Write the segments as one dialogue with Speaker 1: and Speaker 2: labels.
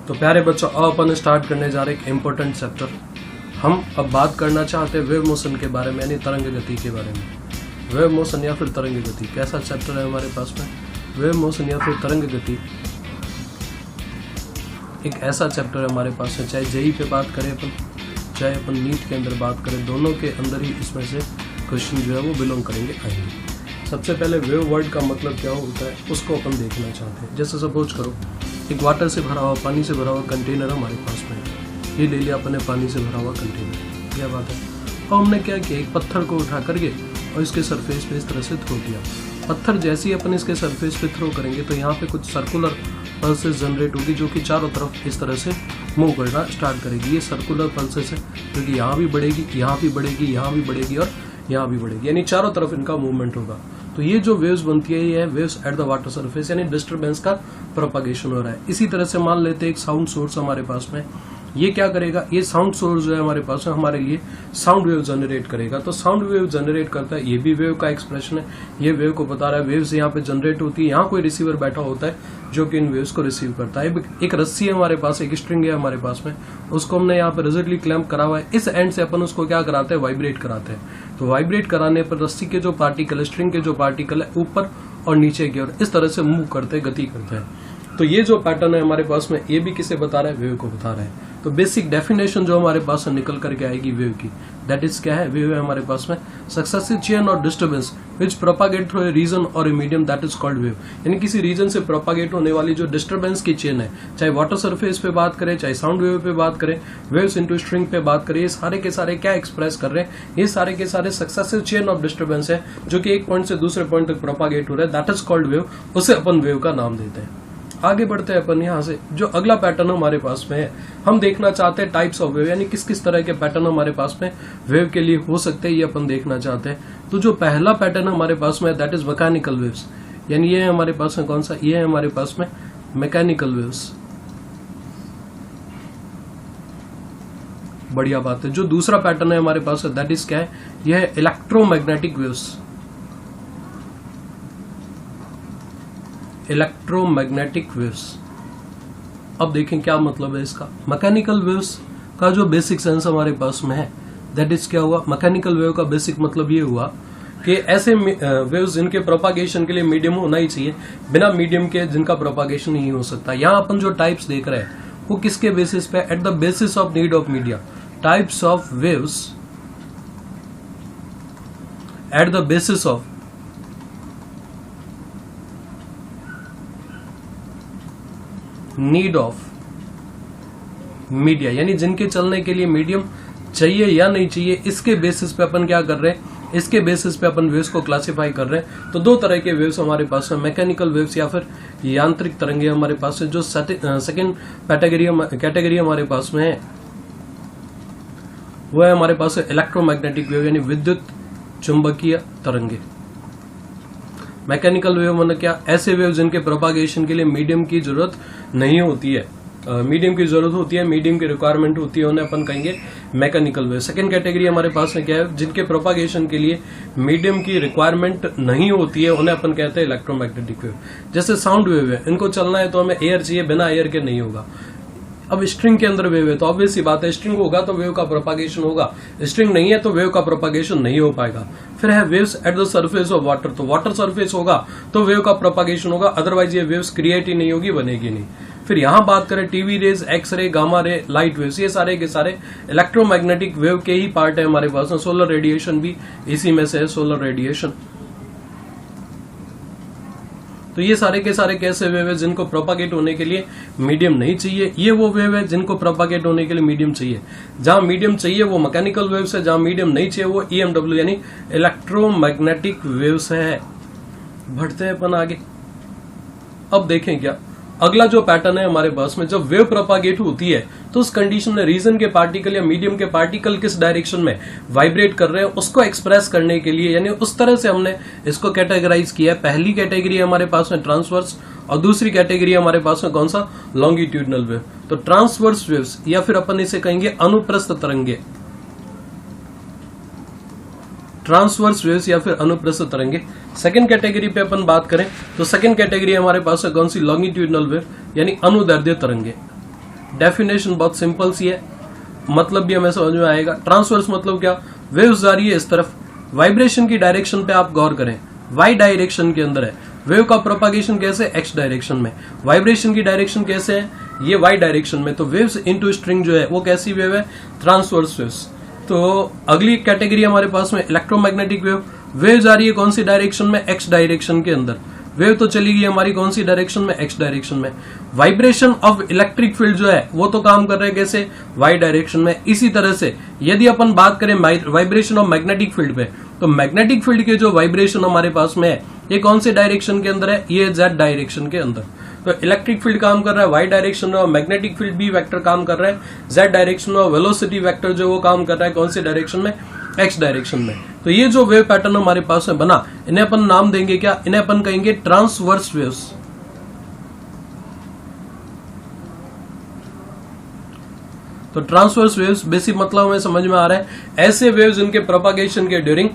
Speaker 1: तो प्यारे बच्चों, अब अपन स्टार्ट करने जा रहे एक इम्पोर्टेंट चैप्टर। हम अब बात करना चाहते हैं वेव मोशन के बारे में, यानी तरंग गति के बारे में। वेव मोशन या फिर तरंग गति कैसा चैप्टर है हमारे पास में? वेव मोशन या फिर तरंग गति एक ऐसा चैप्टर है हमारे पास है, चाहे जेई पे बात करें अपन, चाहे अपन नीट के अंदर बात करें, दोनों के अंदर ही इसमें से क्वेश्चन जो है वो बिलोंग करेंगे, आएंगे। सबसे पहले वेव वर्ड का मतलब क्या होता है उसको अपन देखना चाहते हैं। जैसे सपोज करो एक वाटर से भरा हुआ, पानी से भरा हुआ कंटेनर हमारे पास में है। ये ले लिया अपने पानी से भरा हुआ कंटेनर, क्या बात है। और हमने क्या किया, एक पत्थर को उठा करके और इसके सरफेस पे इस तरह से थ्रो किया। पत्थर जैसे ही अपन इसके सरफेस पे थ्रो करेंगे तो यहाँ पे कुछ सर्कुलर पल्सेस जनरेट होगी जो कि चारों तरफ इस तरह से मूव करना स्टार्ट करेगी। ये सर्कुलर पल्सेस है जो कि यहाँ भी बढ़ेगी, यहाँ भी बढ़ेगी, यहाँ भी बढ़ेगी और यहाँ भी बढ़ेगी, यानी चारों तरफ इनका मूवमेंट होगा। तो ये जो वेव्स बनती है ये है waves at the water surface, यानी डिस्टर्बेंस का प्रोपागेशन हो रहा है। इसी तरह से मान लेते हैं एक साउंड सोर्स हमारे पास में, ये क्या करेगा, ये साउंड सोर्स जो है हमारे पास में हमारे लिए साउंड वेव जनरेट करेगा। तो साउंड वेव जनरेट करता है, ये भी वेव का एक्सप्रेशन है, ये वेव को बता रहा है। वेव्स यहाँ पे जनरेट होती है, यहाँ कोई रिसीवर बैठा होता है जो कि इन वेव्स को रिसीव करता है। एक रस्सी है हमारे पास, एक स्ट्रिंग है हमारे पास में, उसको हमने यहाँ पे रिजिडली क्लैंप करा हुआ है। इस एंड से अपन उसको क्या कराते हैं, वाइब्रेट कराते हैं। तो वाइब्रेट कराने पर रस्सी के जो पार्टिकल है, स्ट्रिंग के जो पार्टिकल है, ऊपर और नीचे की ओर इस तरह से मूव करते हैं, गति करते हैं। तो ये जो पैटर्न है हमारे पास में, ये भी किसे बता रहा है, वेव को बता रहा है। तो बेसिक डेफिनेशन जो हमारे पास निकल करके आएगी वेव की, दैट इज क्या है, वेव है हमारे पास में सक्सेसिव चेन और disturbance which propagate through a region और a medium, that is called wave. यानी किसी रीजन से प्रोपागेट होने वाली जो डिस्टर्बेंस की चेन है, चाहे वाटर सरफेस पे बात करें, चाहे साउंड वेव पे बात करें, वेव्स इनटू स्ट्रिंग पे बात करें, ये सारे के सारे क्या एक्सप्रेस कर रहे हैं, ये सारे के सारे सक्सेसिव चेन ऑफ डिस्टर्बेंस है जो कि एक पॉइंट से दूसरे पॉइंट तक प्रोपागेट हो रहा है, दैट इज कॉल्ड वेव। उसे अपन वेव का नाम देते हैं। आगे बढ़ते हैं अपन यहाँ से। जो अगला पैटर्न हमारे पास में है, हम देखना चाहते हैं टाइप्स ऑफ वेव, यानी किस किस तरह के पैटर्न हमारे पास में वेव के लिए हो सकते हैं, ये अपन देखना चाहते हैं। तो जो पहला पैटर्न हमारे पास में दैट इज मैकेनिकल वेव्स, यानी ये है हमारे पास में कौन सा, ये है हमारे पास में मैकेनिकल वेव्स। बढ़िया बात है। जो दूसरा पैटर्न है हमारे पास में दैट इज क्या है, यह है इलेक्ट्रोमैग्नेटिक वेव्स। इलेक्ट्रोमैग्नेटिक वेव्स, अब देखें क्या मतलब है इसका। मैकेनिकल वेव्स का जो बेसिक सेंस हमारे पास में है दैट इज क्या हुआ, मैकेनिकल वेव का बेसिक मतलब ये हुआ कि ऐसे वेव्स जिनके प्रोपागेशन के लिए मीडियम होना ही चाहिए, बिना मीडियम के जिनका प्रोपागेशन नहीं हो सकता। यहाँ अपन जो टाइप्स देख रहे हैं वो किसके बेसिस पे, at the basis of need of media. Types of waves at the basis of need of media, यानी जिनके चलने के लिए मीडियम चाहिए या नहीं चाहिए, इसके बेसिस पे अपन क्या कर रहे हैं, इसके बेसिस पे अपन वेव्स को क्लासिफाई कर रहे हैं। तो दो तरह के वेव्स हमारे पास है, मैकेनिकल वेव्स या फिर यांत्रिक तरंगे हमारे पास है। जो सेकंड कैटेगरी हमारे पास में है वो है हमारे पास है इलेक्ट्रोमैग्नेटिक वेव, यानी विद्युत चुंबकीय तरंगे। मैकेनिकल वेव मतलब क्या, ऐसे वेव जिनके प्रोपागेशन के लिए मीडियम की जरूरत नहीं होती है, मीडियम की जरूरत होती है, मीडियम की रिक्वायरमेंट होती है, उन्हें अपन कहेंगे मैकेनिकल वेव। सेकंड कैटेगरी हमारे पास में क्या है, जिनके प्रोपागेशन के लिए मीडियम की रिक्वायरमेंट नहीं होती है, उन्हें अपन कहते हैं इलेक्ट्रोमैग्नेटिक वेव। जैसे साउंड वेव है, इनको चलना है तो हमें एयर चाहिए, बिना एयर के नहीं होगा। अब स्ट्रिंग के अंदर वेव है तो ऑब्वियस सी बात है, स्ट्रिंग होगा तो वेव का प्रोपागेशन होगा, स्ट्रिंग नहीं है तो वेव का प्रोपागेशन नहीं हो पाएगा। फिर है waves at the surface of water, तो वाटर सरफेस होगा तो वेव का प्रोपागेशन होगा, अदरवाइज ये वेव्स क्रिएट ही नहीं होगी, बनेगी नहीं। फिर यहां बात करें TV rays, x ray, gamma ray, light waves, ये सारे के सारे इलेक्ट्रोमैग्नेटिक वेव के ही पार्ट है हमारे पास। सोलर रेडिएशन भी इसी में से है, सोलर रेडिएशन। तो ये सारे के सारे कैसे वेव है जिनको प्रोपागेट होने के लिए मीडियम नहीं चाहिए, ये वो वेव है जिनको प्रोपागेट होने के लिए मीडियम चाहिए। जहां मीडियम चाहिए वो मैकेनिकल वेव्स है, जहां मीडियम नहीं चाहिए वो EMW यानी इलेक्ट्रोमैग्नेटिक वेव्स है। बढ़ते हैं अपन आगे। अब देखें क्या अगला जो पैटर्न है हमारे पास में, जब वेव प्रोपागेट होती है तो उस कंडीशन में रीजन के पार्टिकल या मीडियम के पार्टिकल किस डायरेक्शन में वाइब्रेट कर रहे हैं उसको एक्सप्रेस करने के लिए, यानी उस तरह से हमने इसको कैटेगराइज किया है। पहली कैटेगरी हमारे पास में ट्रांसवर्स और दूसरी कैटेगरी हमारे पास में कौन सा, लॉन्गिट्यूडनल वेव। तो ट्रांसवर्स वेव्स या फिर अपन इसे कहेंगे अनुप्रस्थ तरंगे, ट्रांसवर्स वेव्स या फिर अनुप्रस्थ तरंगे। सेकंड कैटेगरी पे अपन बात करें तो सेकंड कैटेगरी हमारे पास है कौन सी, लॉन्गिट्यूडनल वेव यानी अनुदैर्ध्य तरंगे। डेफिनेशन बहुत सिंपल सी है, मतलब भी हमें समझ में आएगा। ट्रांसवर्स मतलब क्या, वेव्स जा रही है इस तरफ, वाइब्रेशन की डायरेक्शन पे आप गौर करें, वाई डायरेक्शन के अंदर है। वेव का प्रोपागेशन कैसे, एक्स डायरेक्शन में। वाइब्रेशन की डायरेक्शन कैसे है, ये वाई डायरेक्शन में। तो वेव्स इनटू स्ट्रिंग जो है वो कैसी वेव है, ट्रांसवर्स वेव्स। तो अगली कैटेगरी हमारे पास में इलेक्ट्रोमैग्नेटिक वेव। वेव जा रही है कौन सी डायरेक्शन में, एक्स डायरेक्शन के अंदर। वेव तो चली गई हमारी कौन सी डायरेक्शन में, एक्स डायरेक्शन में। वाइब्रेशन ऑफ इलेक्ट्रिक फील्ड जो है वो तो काम कर रहे हैं कैसे, वाई डायरेक्शन में। इसी तरह से यदि अपन बात करें वाइब्रेशन ऑफ मैग्नेटिक फील्ड पे, तो मैग्नेटिक फील्ड के जो वाइब्रेशन हमारे पास में है ये कौन से डायरेक्शन के अंदर है, ये जेड डायरेक्शन के अंदर। तो इलेक्ट्रिक फील्ड काम कर रहा है वाई डायरेक्शन में, और मैग्नेटिक फील्ड भी वेक्टर काम कर रहा है जेड डायरेक्शन में, और वेलोसिटी वेक्टर जो वो काम कर रहा है कौन सी डायरेक्शन में, एक्स डायरेक्शन में। तो ये जो वेव पैटर्न हमारे पास में बना, इन्हें अपन नाम देंगे क्या, इन्हें अपन कहेंगे ट्रांसवर्स वेव्स। तो ट्रांसवर्स वेव्स बेसिक मतलब हमें समझ में आ रहा है, ऐसे वेव्स जिनके प्रोपागेशन के ड्यूरिंग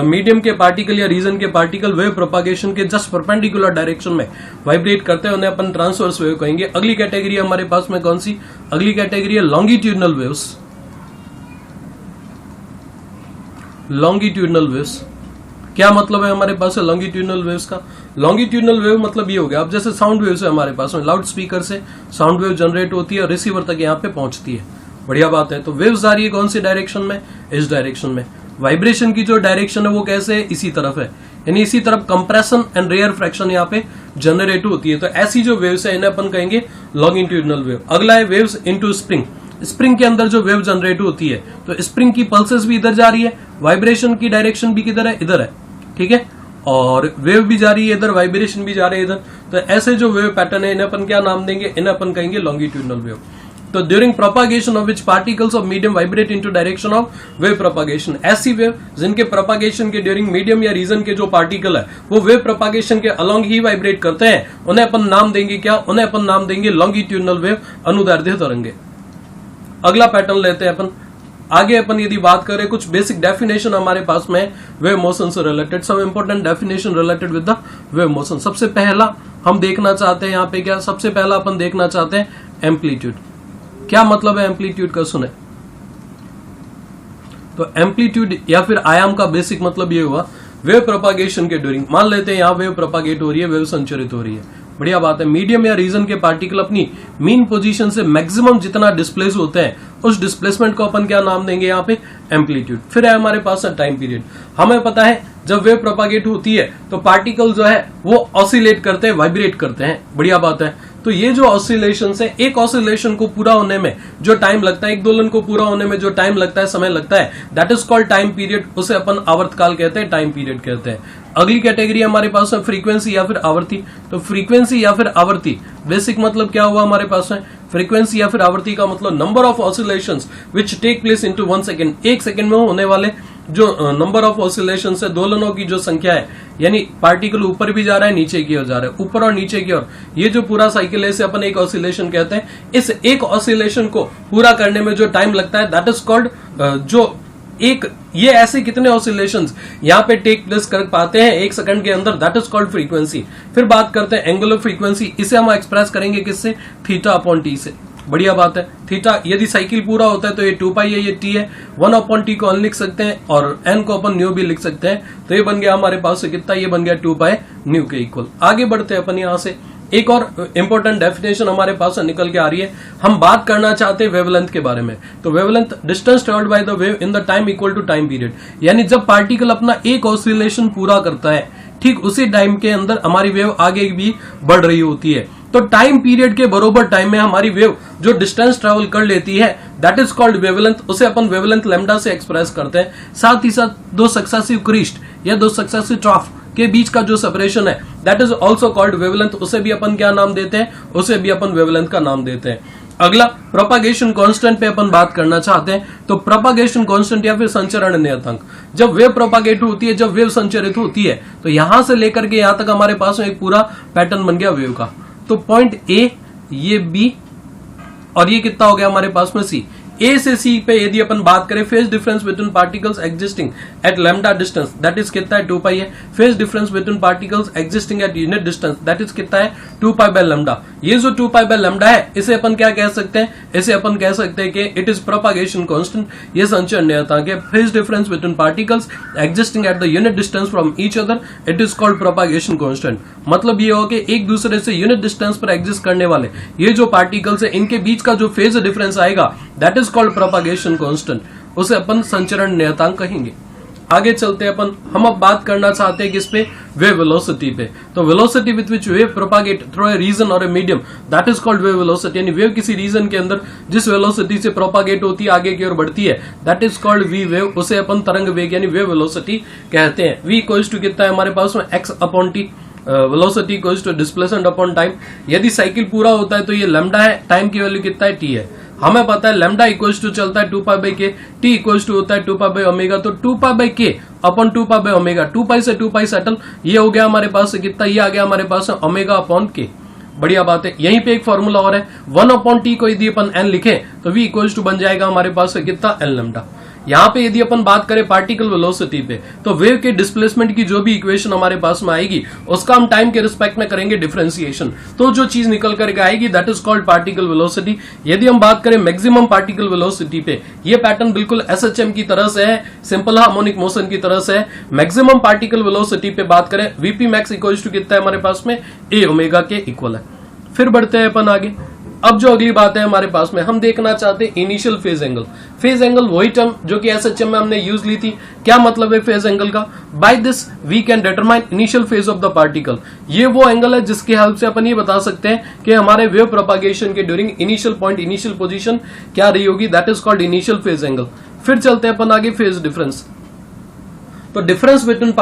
Speaker 1: मीडियम के पार्टिकल या रीजन के पार्टिकल वेव प्रोपागेशन के जस्ट परपेंडिकुलर डायरेक्शन में वाइब्रेट करते हैं, उन्हें अपन ट्रांसवर्स वेव कहेंगे। अगली कैटेगरी हमारे पास में कौन सी, अगली कैटेगरी है लॉन्गिट्यूडनल वेव्स। लॉन्गिट्यूडनल वेव्स क्या मतलब है हमारे पास है लॉन्गिट्यूडनल वेव्स का। लॉन्गिट्यूडनल वेव मतलब ये हो गया, अब जैसे साउंड वेव्स है हमारे पास में, लाउड स्पीकर से साउंड वेव जनरेट होती है और रिसीवर तक यहाँ पे पहुंचती है, बढ़िया बात है। तो वेव्स आ रही है कौन सी डायरेक्शन में, इस डायरेक्शन में। वाइब्रेशन की जो डायरेक्शन है वो कैसे है, इसी तरफ है, यानी इसी तरफ कंप्रेशन एंड रेयर फ्रैक्शन यहाँ पे जनरेट होती है। तो ऐसी जो वेव्स है इन्हें अपन कहेंगे लॉन्गिट्यूडनल वेव। अगला है वेव्स इनटू स्प्रिंग। स्प्रिंग के अंदर जो वेव जनरेट होती है, तो स्प्रिंग की पल्सेस भी इधर जा रही है, वाइब्रेशन की डायरेक्शन भी किधर है, इधर है, ठीक है, और वेव भी जा रही है इधर, वाइब्रेशन भी जा रही है इधर। तो ऐसे जो वेव पैटर्न है इन्हें अपन क्या नाम देंगे, इन्हें अपन कहेंगे लॉन्गिट्यूडनल वेव। तो during propagation of which particles of medium vibrate into direction of wave propagation. ऐसी वेव जिनके प्रोपागेशन के ड्यूरिंग मीडियम या रीजन के जो पार्टिकल है वो वेव प्रोपागेशन के अलोंग ही वाइब्रेट करते हैं, उन्हें अपन नाम देंगे क्या, उन्हें अपन नाम देंगे लॉन्गिट्यूडनल वेव, अनुदैर्ध्य तरंगे। अगला पैटर्न लेते हैं अपन आगे। अपन यदि बात करें कुछ बेसिक डेफिनेशन हमारे पास में वेव मोशन से related, some important definition related with the wave motion. सबसे पहला हम देखना चाहते हैं यहाँ पे क्या, सबसे पहला अपन देखना चाहते हैं एम्पलीट्यूड। क्या मतलब है एम्पलीट्यूड का, सुने। तो एम्पलीट्यूड या फिर आयाम का बेसिक मतलब ये हुआ वेव प्रोपागेशन के ड्यूरिंग, मान लेते हैं यहाँ वेव प्रोपागेट हो रही है, वेव संचरित हो रही है, बढ़िया बात है। मीडियम या रीजन के पार्टिकल अपनी मीन पोजीशन से मैक्सिमम जितना डिस्प्लेस होते हैं उस डिस्प्लेसमेंट को अपन क्या नाम देंगे यहाँ पे, एम्पलीट्यूड। फिर है हमारे पास टाइम पीरियड। हमें पता है जब वेव प्रोपागेट होती है तो पार्टिकल जो है वो ऑसिलेट करते हैं, वाइब्रेट करते हैं, बढ़िया बात है। तो ये जो ऑसिलेशन है, एक ऑसिलेशन को पूरा होने में जो टाइम लगता है, एक दोलन को पूरा होने में जो टाइम लगता है, समय लगता है, that is called time period. उसे अपन आवर्तकाल कहते हैं, टाइम पीरियड कहते हैं। अगली कैटेगरी हमारे पास है फ्रीक्वेंसी या फिर आवर्ती। तो फ्रीक्वेंसी या फिर आवर्ती बेसिक मतलब क्या हुआ हमारे पास है, फ्रीक्वेंसी या फिर आवर्ती का मतलब number of oscillations which take place into 1 second. एक सेकंड में होने वाले जो नंबर ऑफ ऑसिलेशन है, दोलनों की जो संख्या है, यानी पार्टिकल ऊपर भी जा रहा है, नीचे की ओर जा रहा है, ऊपर और नीचे की ओर, ये जो पूरा साइकिल है इसे अपन एक ऑसिलेशन कहते हैं। इस एक ऑसिलेशन को पूरा करने में जो टाइम लगता है दैट इज कॉल्ड जो एक, ये ऐसे कितने ऑसिलेशंस यहाँ पे टेक प्लेस कर पाते हैं एक सेकंड के अंदर, दैट इज कॉल्ड फ्रीक्वेंसी। फिर बात करते हैं एंगुलर फ्रीक्वेंसी। इसे हम एक्सप्रेस करेंगे किससे, थीटा अपॉन टी से, बढ़िया बात है। थीटा यदि साइकिल पूरा होता है तो ये 2 पाई है, ये टी है, 1 अपॉन टी को अन लिख सकते हैं और एन को अपन न्यू भी लिख सकते हैं। तो ये बन गया हमारे पास से कितना, ये बन गया 2 पाई न्यू के इक्वल। आगे बढ़ते हैं अपन यहाँ से, एक और इंपॉर्टेंट डेफिनेशन हमारे पास निकल के आ रही है। हम बात करना चाहते हैं वेवलेंथ के बारे में। तो wavelength distance travelled by the wave in the time equal to time period, यानी जब पार्टिकल अपना एक ऑसिलेशन पूरा करता है, ठीक उसी टाइम के अंदर हमारी वेव आगे भी बढ़ रही होती है। तो टाइम पीरियड के बरोबर टाइम में हमारी वेव जो डिस्टेंस ट्रेवल कर लेती है दैट इज कॉल्ड वेवलेंथ, उसे अपन वेवलेंथ लैम्डा से एक्सप्रेस करते हैं। साथ ही साथ दो सक्सेसिव क्रीस्ट या दो सक्सेसिव ट्रफ के बीच का जो सेपरेशन है that is also called wavelength, उसे भी अपन क्या नाम देते हैं, उसे भी अपन वेवलेंथ का नाम देते हैं। अगला प्रोपागेशन कांस्टेंट पे अपन बात करना चाहते हैं। तो प्रोपागेशन कांस्टेंट या फिर संचरण नियतांक, जब वेव प्रोपागेट होती है, जब वेव संचरित होती है, तो यहां से लेकर के यहां तक हमारे पास में एक पूरा पैटर्न बन गया वेव का। तो पॉइंट ए, ये बी और ये कितना हो गया हमारे पास में सी। ए से सी पे यदि अपन बात करें phase difference between particles existing at lambda distance that is कितना है 2 पाई है। Phase difference between particles existing at unit distance that is कितना है 2 पाई बाय लैम्डा। ये जो 2 पाई बाय लैम्डा है इसे अपन क्या कह सकते हैं, इसे अपन कह सकते हैं कि इट इज प्रोपागेशन कांस्टेंट, ये संचरण नियतांक है। Phase difference between particles existing at the unit distance from each other, it is called propagation constant. मतलब ये हो कि एक दूसरे से यूनिट डिस्टेंस पर एग्जिस्ट करने वाले ये जो पार्टिकल्स है इनके बीच का जो फेज डिफरेंस आएगा that is called propagation constant, उसे अपन संचरण नियतांक कहेंगे। आगे चलते हैं अपन, हम अब बात करना चाहते हैं किस पे, वेव वेलोसिटी पे। तो velocity with which wave propagate through a region और a medium that is called wave velocity, यानी वेव किसी रीजन के अंदर जिस वेलोसिटी से प्रोपागेट होती है आगे की ओर बढ़ती है that is called v wave, उसे अपन तरंग वेग यानी वेव वेलोसिटी कहते हैं। v इक्वल्स टू कितना है हमारे पास में x upon t, velocity equals to displacement upon time. यदि साइकिल पूरा होता है तो ये लैम्डा है, टाइम की वैल्यू कितना है t है। हमें पता है लैम्डा इक्वल्स टू चलता है 2 पाई बाई के, टी इक्वल्स टू होता है 2 पाई बाई ओमेगा, तो 2 पाई बाई के अपॉन 2 पाई बाई ओमेगा, 2 पाई से 2 पाई सेटल, ये हो गया हमारे पास कितना, ये आ गया हमारे पास ओमेगा अपॉन के। बढ़िया बात है। यहीं पे एक फॉर्मूला और है, 1 अपॉन टी को यदि अपन एन लिखे तो v इक्वल्स टू बन जाएगा हमारे पास कितना, एन लैम्डा। यहाँ पे यदि अपन बात करें पार्टिकल वेलोसिटी पे तो वेव के डिस्प्लेसमेंट की जो भी इक्वेशन हमारे पास में आएगी उसका हम टाइम के रिस्पेक्ट में करेंगे डिफरेंशिएशन, तो जो चीज निकल करके आएगी that is called particle velocity. यदि हम बात करें मैक्सिमम पार्टिकल वेलोसिटी पे, ये पैटर्न बिल्कुल एसएचएम की तरह से है, सिंपल हार्मोनिक मोशन की तरह से है। मैक्सिमम पार्टिकल वेलोसिटी पे बात करें वीपी मैक्स इक्वल्स टू कितना है हमारे पास में, ए ओमेगा के इक्वल है। फिर बढ़ते हैं अपन आगे। अब जो अगली बात है हमारे पास में, हम देखना चाहते हैं initial phase angle. Phase angle वही टर्म जो कि एसएचएम में हमने यूज ली थी। क्या मतलब है फेज एंगल का, by this we can determine initial phase of the particle. ये वो एंगल है जिसकी हेल्प से अपन ये बता सकते हैं कि हमारे वेव प्रोपागेशन के during initial point, initial position क्या रही होगी, that is called initial phase angle. फिर चलते हैं अपन आगे, फेज डिफरेंस। तो difference between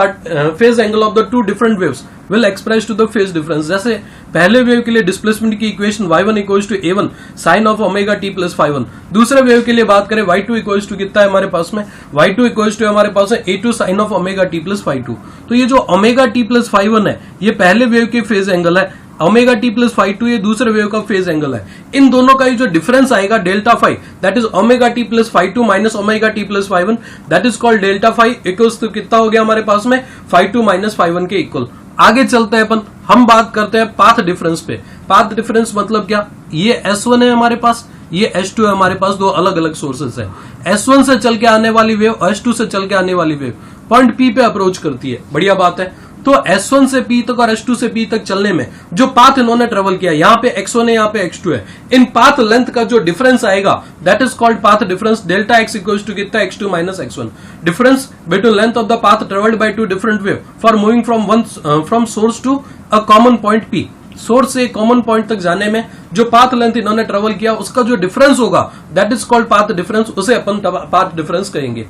Speaker 1: phase angle of the two different waves will express to the phase difference. जैसे पहले वेव के लिए डिस्प्लेसमेंट की equation y1 equals to a1 sine of omega t plus ∅1। दूसरे वेव के लिए बात करें y2 इक्वल्स टू कितना है हमारे पास में, y2 इक्वल्स टू हमारे पास है a2 sine of omega t plus ∅2। तो ये जो ओमेगा टी प्लस ∅1 है ये पहले वेव के फेज एंगल है, ओमेगा टी प्लस ∅2 ये दूसरे वेव का फेज एंगल है। इन दोनों का जो डिफरेंस आएगा delta phi that is omega t plus ∅2 minus omega t plus ∅1 that is called delta phi equals to कितना हो गया हमारे पास में, ∅2 माइनस ∅1 के इक्वल। आगे चलते हैं अपन, हम बात करते हैं पाथ डिफरेंस पे। पाथ डिफरेंस मतलब क्या, ये S1 है हमारे पास, ये S2 है हमारे पास, दो अलग अलग सोर्सेस है। S1 से चल के आने वाली वेव और S2 से चल के आने वाली वेव पॉइंट P पे अप्रोच करती है। बढ़िया बात है। तो S1 से P तक और S2 से P तक चलने में जो पाथ इन्होंने ट्रेवल किया, यहाँ पे X1 है, यहाँ पे X2 है, इन पाथ लेंथ का जो डिफरेंस आएगा that is called path difference. Delta x equals to कितना, X2 minus X1। Difference between length of the path travelled by two different wave for moving from source to a common point P। Source से common point तक जाने में जो path length इन्होंने travel किया उसका जो डिफरेंस होगा that is called path difference, उसे अपन पाथ डिफरेंस कहेंगे।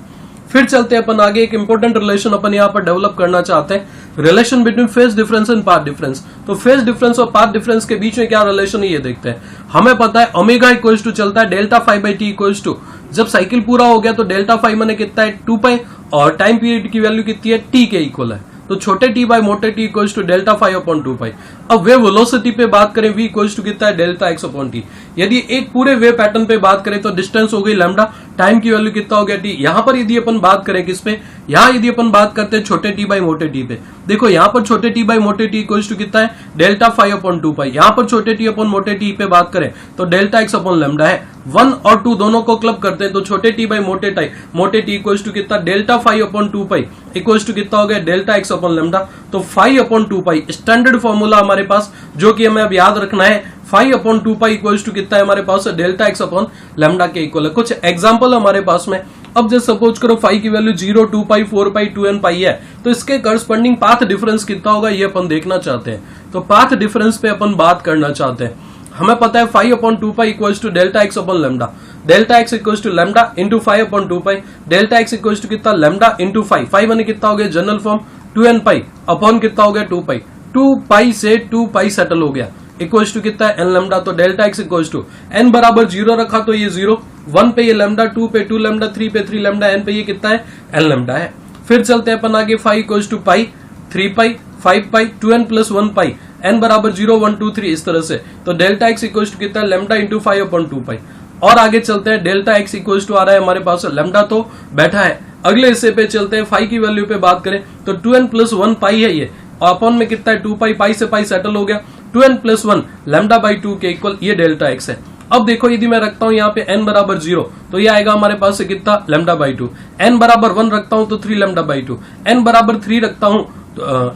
Speaker 1: फिर चलते हैं अपन आगे, एक इंपॉर्टेंट रिलेशन अपन यहाँ पर डेवलप करना चाहते हैं, relation between phase difference and path difference. तो फेज डिफरेंस और पाथ डिफरेंस के बीच में क्या रिलेशन है ये देखते हैं। हमें पता है ओमेगा इक्वल्स टू चलता है delta phi by t equals to, जब साइकिल पूरा हो गया तो डेल्टा फाई मैंने कितना है 2 पाई और टाइम पीरियड की वैल्यू कितनी है टी के इक्वल है, तो छोटे टी बाय मोटे t equals to delta phi upon 2 pi. अब वेव वेलोसिटी पे बात करें v इक्वल्स टू कितना है डेल्टा एक्स अपॉन टी। यदि एक पूरे वेव पैटर्न पे बात करें तो डिस्टेंस हो गई लैम्डा, टाइम की वैल्यू कितना हो गया टी। यहां पर यदि अपन बात करें किस पे, यहां यदि अपन बात करते हैं छोटे टी बाई मोटे टी पे, देखो यहां पर छोटे टी बाई मोटे टी इक्वल्स टू कितना है डेल्टा फाई अपॉन 2 पाई। यहां पर छोटे टी अपॉन मोटे टी पे बात करें तो डेल्टा एक्स अपॉन लैम्डा है। 1 और 2 दोनों को क्लब करते हैं तो छोटे टी बाई मोटे टी इक्वल्स टू कितना delta phi upon 2 pi equals to कितना हो गया डेल्टा एक्स अपॉन लैम्डा। तो phi upon 2 pi standard formula हमारे पास जो कि हमें अब याद रखना है, phi upon 2 pi equals to कितना है हमारे पास डेल्टा एक्स अपॉन लैम्डा के इक्वल है। कुछ एग्जांपल हमारे पास में, अब जैसे सपोज करो फाई की वैल्यू 0, 2 पाई, 4 पाई, 2n पाई है, तो इसके करस्पॉन्डिंग पाथ डिफरेंस कितना होगा ये अपन देखना चाहते हैं। तो पाथ डिफरेंस पे अपन बात करना चाहते हैं। हमें पता है phi upon 2 pi equals to delta x upon lambda, delta x equals to lambda into phi upon 2 pi, delta x equals to कितना लैम्डा इंटू फाई, फाई मैंने कितना हो गया general form 2n pi upon कितना हो गया 2 पाई, 2 पाई से 2 पाई settle हो गया इक्वल्स टू कितना है एन लैम्डा। तो delta x equals to n बराबर 0 रखा तो ये 0, 1 पे ये लैम्डा, 2 पे 2 लैम्डा, 3 पे 3 लैम्डा, एन पे ये कितना है एन लैम्डा है। फिर चलते हैं अपन आगे, phi equals to pi, 3 pi, 5 pi, 2n plus 1 pi, n बराबर 0, 1, 2, 3 इस तरह से। तो डेल्टा एक्स इक्वल्स टू कितना है लैम्डा इंटू फाई अपॉन 2 पाई। और आगे चलते हैं, डेल्टा एक्स इक्वल्स टू आ रहा है हमारे पास, लैम्डा तो बैठा है। अगले हिस्से पे चलते हैं, फाई की वैल्यू पे बात करें तो 2n प्लस 1 पाई है ये, और अपॉन में कितना है 2 पाई, पाई से पाई सेटल हो गया, 2n+1 लैम्डा बाई 2 के इक्वल ये डेल्टा x है। अब देखो यदि मैं रखता हूं यहाँ पे n बराबर 0 तो ये आएगा हमारे पास से कितना लैम्डा बाई 2, n बराबर 1 रखता हूं तो 3 लैम्डा बाई 2, n बराबर 3 रखता हूं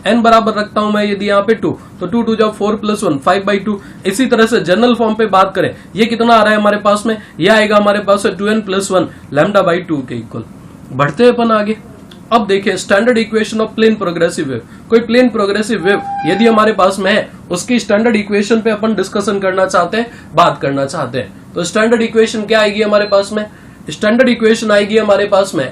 Speaker 1: n बराबर रखता हूं मैं यदि यहाँ पे 2 तो 2 2 जब 4+1 5/2। इसी तरह से जनरल फॉर्म पे बात करें ये कितना आ रहा है हमारे पास में, ये आएगा हमारे पास 2n+1 लैम्डा बाई 2 के इक्वल। बढ़ते हैं अपन आगे। अब देखिए standard equation of plane progressive wave. कोई प्लेन प्रोग्रेसिव वेव यदि हमारे पास में है उसकी स्टैंडर्ड इक्वेशन पे अपन डिस्कशन करना चाहते हैं, बात करना चाहते हैं। तो स्टैंडर्ड इक्वेशन क्या आएगी हमारे पास में, स्टैंडर्ड इक्वेशन आएगी हमारे पास में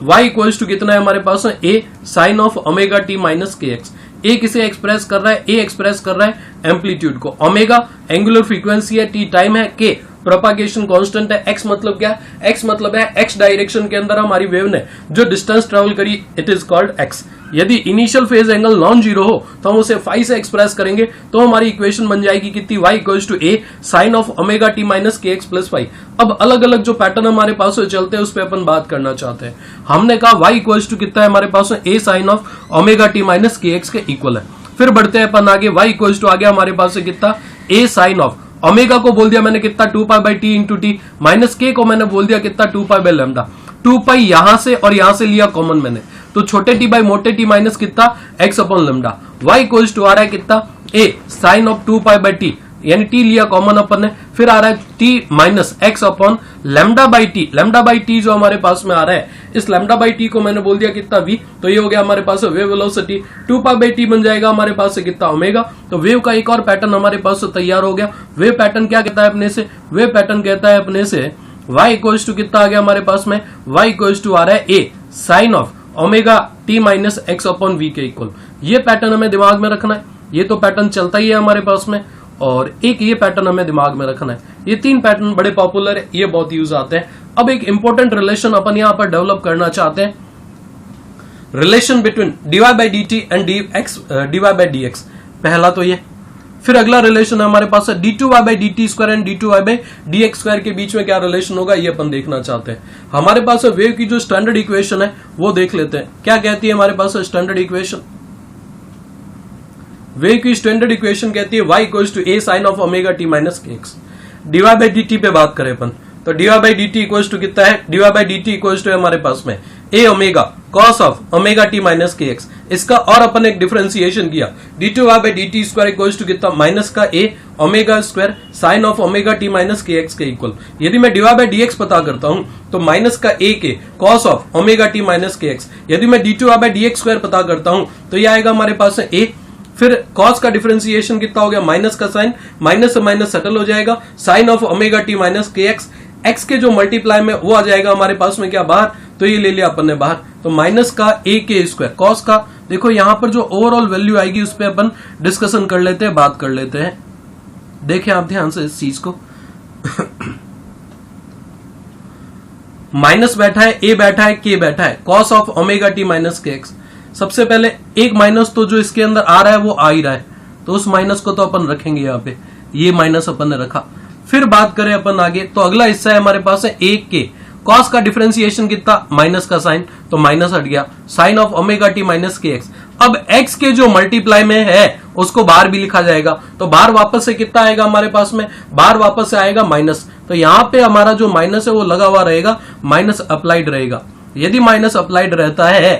Speaker 1: y इक्वल्स टू कितना है हमारे पास में a sine of omega t minus k x. A किसे एक्सप्रेस कर रहा है, ए एक्सप्रेस कर रहा है एम्पलीट्यूड को, ओमेगा एंगुलर फ्रीक्वेंसी है, t टाइम है, k प्रोपागेशन कांस्टेंट है, x मतलब क्या है, x मतलब है x डायरेक्शन के अंदर हमारी वेव ने जो डिस्टेंस ट्रेवल करी, इट इज कॉल्ड x। यदि initial phase angle non zero हो तो हम उसे फाई से एक्सप्रेस करेंगे तो हमारी इक्वेशन बन जाएगी कितनी, y equals to a sine of omega t minus k x plus phi. अब अलग अलग जो पैटर्न हमारे पास चलते हैं उस पर अपन बात करना चाहते हैं। हमने कहा y इक्वल्स टू कितना है हमारे पास a sine of omega t minus k x के इक्वल है। फिर बढ़ते हैं अपन आगे, y इक्वल्स टू आ गया हमारे पास कितना a साइन ऑफ ओमेगा को बोल दिया मैंने कितना 2 pi by T into T, minus के को मैंने बोल दिया कितना 2 पाई बाई लैम्डा। 2 पाई यहां से और यहां से लिया कॉमन मैंने, तो छोटे टी बाई मोटे टी माइनस कितना x upon lambda. y equals to आ रहा है कितना a sine of 2 pi by t, यानी t लिया कॉमन अपन ने, फिर आ रहा है t minus x upon lambda by t. Lambda by t जो हमारे पास में आ रहा है, इस लैम्डा बाई टी को मैंने बोल दिया कितना v, तो ये हो गया हमारे पास wave velocity. 2 pi by t बन जाएगा हमारे पास से कितना ओमेगा। तो वेव का एक और पैटर्न हमारे पास से तैयार हो गया। वेव पैटर्न क्या कहता है अपने से, वेव पैटर्न कहता है अपने से y इक्वल्स टू कितना आ गया हमारे पास में, y इक्वल्स टू आ रहा है a sine of omega t minus x upon v के इक्वल। ये पैटर्न हमें दिमाग में रखना है, ये तो पैटर्न चलता ही है हमारे पास में, और एक ये पैटर्न हमें दिमाग में रखना है। ये तीन पैटर्न बड़े पॉपुलर है, ये बहुत यूज आते हैं। अब एक इंपॉर्टेंट रिलेशन अपन यहां पर डेवलप करना चाहते हैं, relation between dy by d T and dy by D x. पहला तो ये, फिर अगला रिलेशन है हमारे पास d2y by d t square and d2y by D x square के बीच में क्या रिलेशन होगा ये अपन देखना चाहते हैं। हमारे पास वेव की जो स्टैंडर्ड इक्वेशन है वो देख लेते हैं। क्या कहती है हमारे पास स्टैंडर्ड इक्वेशन, वेव की स्टैंडर्ड इक्वेशन कहती है y equals to a sine of omega t minus k x. dy by d t पे बात करें अपन तो dy by d t equals to कितना है, dy by d t equals to हमारे पास में a omega cos of omega t minus k x. इसका और अपन एक डिफरेंशिएशन किया, d2y by d t square equals to कितना माइनस का a omega square sine of omega t minus k x के इक्वल। यदि मैं dy बाई डी एक्स पता करता हूं तो माइनस का a के cos of omega t minus k x. यदि मैं d2y by D x square पता करता हूं तो ये आएगा हमारे पास a, फिर कॉस का डिफरेंशिएशन कितना हो गया, माइनस का साइन, माइनस से माइनस सेटल हो जाएगा, sine of omega t minus k x. X के जो मल्टीप्लाई में वो आ जाएगा हमारे पास में क्या बाहर, तो ये ले लिया अपन ने बाहर, तो माइनस का a के स्क्वायर कॉस का। देखो यहां पर जो ओवरऑल वैल्यू आएगी उस पर अपन डिस्कशन कर लेते हैं, बात कर लेते हैं। देखें आप ध्यान से इस चीज को माइनस बैठा है, a बैठा है, k बैठा है, cos of omega t minus k x. सबसे पहले एक माइनस तो जो इसके अंदर आ रहा है वो आ ही रहा है, तो उस माइनस को तो अपन रखेंगे यहाँ पे, ये माइनस अपन ने रखा। फिर बात करें अपन आगे तो अगला हिस्सा है हमारे पास है a के, कॉस का डिफरेंशिएशन कितना, माइनस का साइन, तो माइनस हट गया, sine of omega t minus k x. अब x के जो मल्टीप्लाई में है उसको बाहर भी लिखा जाएगा, तो बाहर वापस से कितना आएगा हमारे पास में, बाहर वापस से आएगा माइनस। तो यहाँ पे हमारा जो माइनस है वो लगा हुआ रहेगा, माइनस अप्लाइड रहेगा। यदि माइनस अप्लाइड रहता है,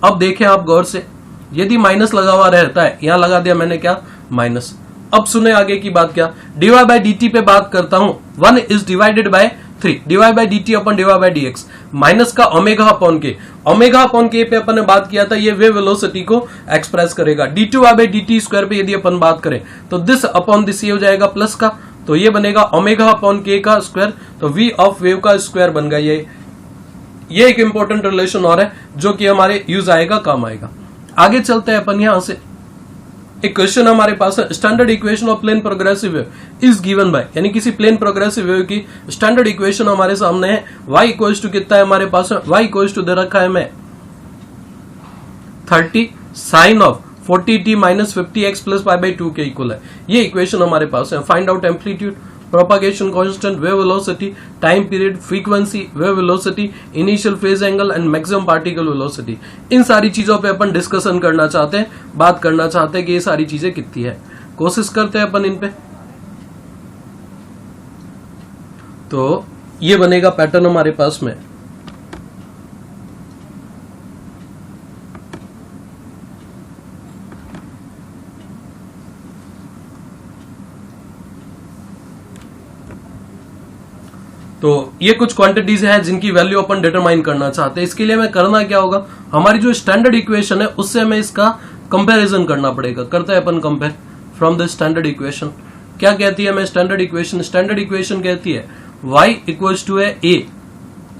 Speaker 1: अब देखें आप गौर से, यदि माइनस लगा हुआ रहता है, यहां लगा दिया मैंने क्या माइनस। अब सुने आगे की बात, क्या dy बाई डी टी पे बात करता हूं, 1 is divided by 3, dy by d T upon dy by D x, minus का omega upon k, omega upon के पे अपन ने बात किया था, ये वेव वेलोसिटी को एक्सप्रेस करेगा। d2y by d t square पे यदि अपन बात करें तो दिस अपॉन दिस ये हो जाएगा प्लस का, तो ये बनेगा ओमेगा अपॉन के का स्क्वायर, तो v ऑफ वेव का स्क्वायर बन गया। ये एक इंपॉर्टेंट रिलेशन और है जो कि हमारे यूज आएगा, काम आएगा। आगे चलते हैं अपन यहां से, एक क्वेश्चन हमारे पास है, standard equation of plane progressive wave is given by, यानी किसी प्लेन प्रोग्रेसिव वेव की स्टैंडर्ड इक्वेशन हमारे सामने है। y इक्वल्स टू कितना है हमारे पास, y इक्वल्स टू दे रखा है मैं 30 sine of 40t minus 50x plus pi by 2 के इक्वल है। ये इक्वेशन हमारे पास है। Find out amplitude, propagation constant, wave velocity, time period, frequency, wave velocity, initial phase angle and maximum particle velocity. इन सारी चीजों पे अपन डिस्कशन करना चाहते हैं, बात करना चाहते हैं कि ये सारी चीजें कितनी है। कोशिश करते हैं अपन इन पे। तो ये बनेगा पैटर्न हमारे पास में। तो ये कुछ क्वांटिटीज हैं जिनकी वैल्यू अपन डिटरमाइन करना चाहते हैं। इसके लिए हमें करना क्या होगा, हमारी जो स्टैंडर्ड इक्वेशन है उससे हमें इसका कंपैरिजन करना पड़ेगा। करते हैं अपन compare from the standard equation. क्या कहती है हमें स्टैंडर्ड इक्वेशन? स्टैंडर्ड इक्वेशन कहती है y इक्वल्स टू है a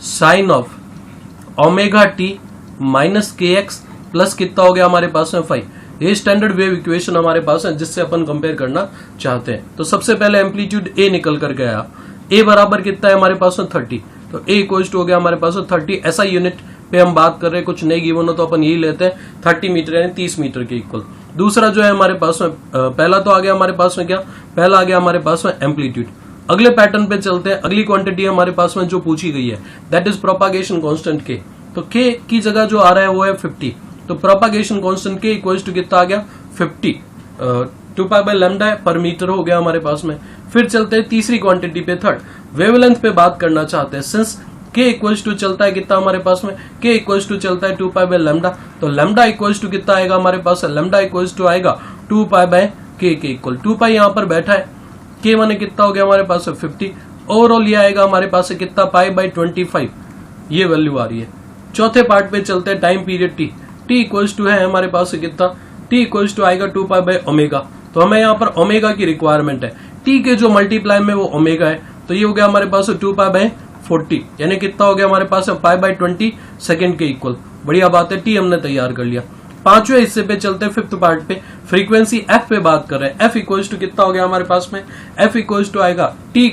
Speaker 1: sine of omega t minus k x plus कितना हो गया हमारे पास में 5। ये स्टैंडर्ड वेव इक्वेशन हमारे पास है जिससे अपन कंपेयर करना चाहते हैं। तो सबसे पहले एम्पलीट्यूड a निकल कर गया, a बराबर कितना है हमारे पास में 30, तो a इक्वल्स टू हो गया हमारे पास में 30। ऐसा यूनिट पे हम बात कर रहे हैं, कुछ नहीं गिवन हो तो अपन यही लेते हैं 30 मीटर यानी 30 मीटर के इक्वल। दूसरा जो है हमारे पास में पहला तो आ गया हमारे पास में क्या, पहला आ गया हमारे पास में एम्पलीट्यूड। अगले पैटर्न पे चलते हैं। अगली क्वांटिटी हमारे पास में जो पूछी गई है that is propagation constant k। तो k की जगह जो आ रहा है वो है 50, तो propagation constant k equals to कितना आ गया 50, 2 pi by lambda per metre हो गया हमारे पास में। फिर चलते हैं तीसरी क्वांटिटी पे, थर्ड वेवलेंथ पे बात करना चाहते हैं। सिंस k इक्वल्स टू चलता है कितना हमारे पास में, k इक्वल्स टू चलता है 2 पाई बाय लैम्डा, तो लैम्डा इक्वल्स टू कितना आएगा हमारे पास, लैम्डा इक्वल्स टू आएगा 2 पाई बाय k के इक्वल। 2 पाई यहाँ पर बैठा है, k माने कितना हो गया हमारे पास 50, ओवरऑल ये आएगा हमारे पास से कितना पाई बाय 25, ये वैल्यू आ रही है। चौथे पार्ट पे चलते हैं, time period t, t equals to है हमारे पास से कितना, t इक्वल्स टू आएगा 2 पाई बाय ओमेगा। तो हमें यहाँ पर ओमेगा की रिक्वायरमेंट है, t के जो मल्टीप्लाई में वो ओमेगा है, तो ये हो गया हमारे पास 2 पाई बाय 40 यानी कितना हो गया हमारे पास पाई बाय 20 सेकेंड के इक्वल। बढ़िया बात है, t हमने तैयार कर लिया। पांचवें हिस्से पे चलते हैं, फिफ्थ पार्ट पे, फ्रीक्वेंसी f पे बात कर रहे हैं। f इक्वल्स टू कितना हो गया हमारे पास में, f इक्वल्स टू आएगा t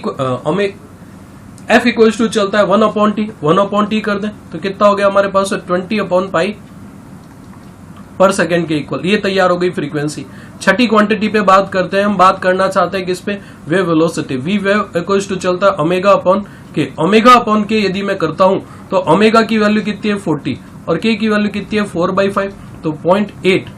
Speaker 1: f इक्वल्स टू चलता है 1/t कर दें तो कितना हो गया हमारे पास 20/पाई पर सेकेंड के इक्वल। ये तैयार हो गई फ्रीक्वेंसी। छठी क्वांटिटी पे बात करते हैं, हम बात करना चाहते हैं किस पे, wave velocity. v wave equals to चलता है omega upon k. Omega upon k यदि मैं करता हूं तो ओमेगा की वैल्यू कितनी है 40 और k की वैल्यू कितनी है 4/5, तो 0.8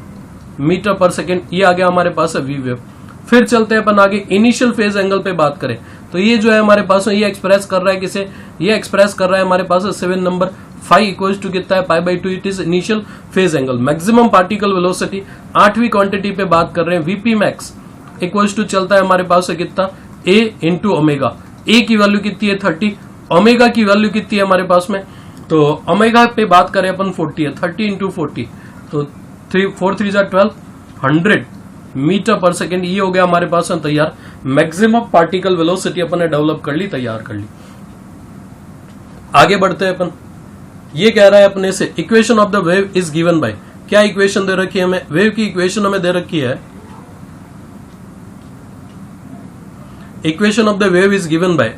Speaker 1: मीटर पर सेकेंड, ये आ गया हमारे पास है वी वेव। फिर चलते हैं अपन आगे, इनिशियल फेज एंगल पे बात करें तो ये जो है हमारे पास ये एक्सप्रेस कर रहा है किसे, ये एक्सप्रेस कर रहा है हमारे पास 7 नंबर, फाई इक्वल्स टू कितना है pi by 2, it is initial phase angle. Maximum particle velocity, आठवीं क्वांटिटी पे बात कर रहे हैं, वीपी मैक्स इक्वल्स टू चलता है हमारे पास कितना, a इंटू ओमेगा। ए की वैल्यू कितनी है 30, ओमेगा की वैल्यू कितनी है हमारे पास में, तो ओमेगा पे बात करें अपन 40 है, 30 इंटू 40 तो 4 3 12, 100 मीटर पर सेकेंड। ये हो गया हमारे पास में तैयार। मैक्सिमम पार्टिकल वेलोसिटी अपन ने डेवलप कर ली, तैयार कर ली। आगे बढ़ते हैं अपन, ये कह रहा है अपने से equation of the wave is given bye, क्या इक्वेशन दे रखी है हमें, वेव की इक्वेशन हमें दे रखी है, equation of the wave is given by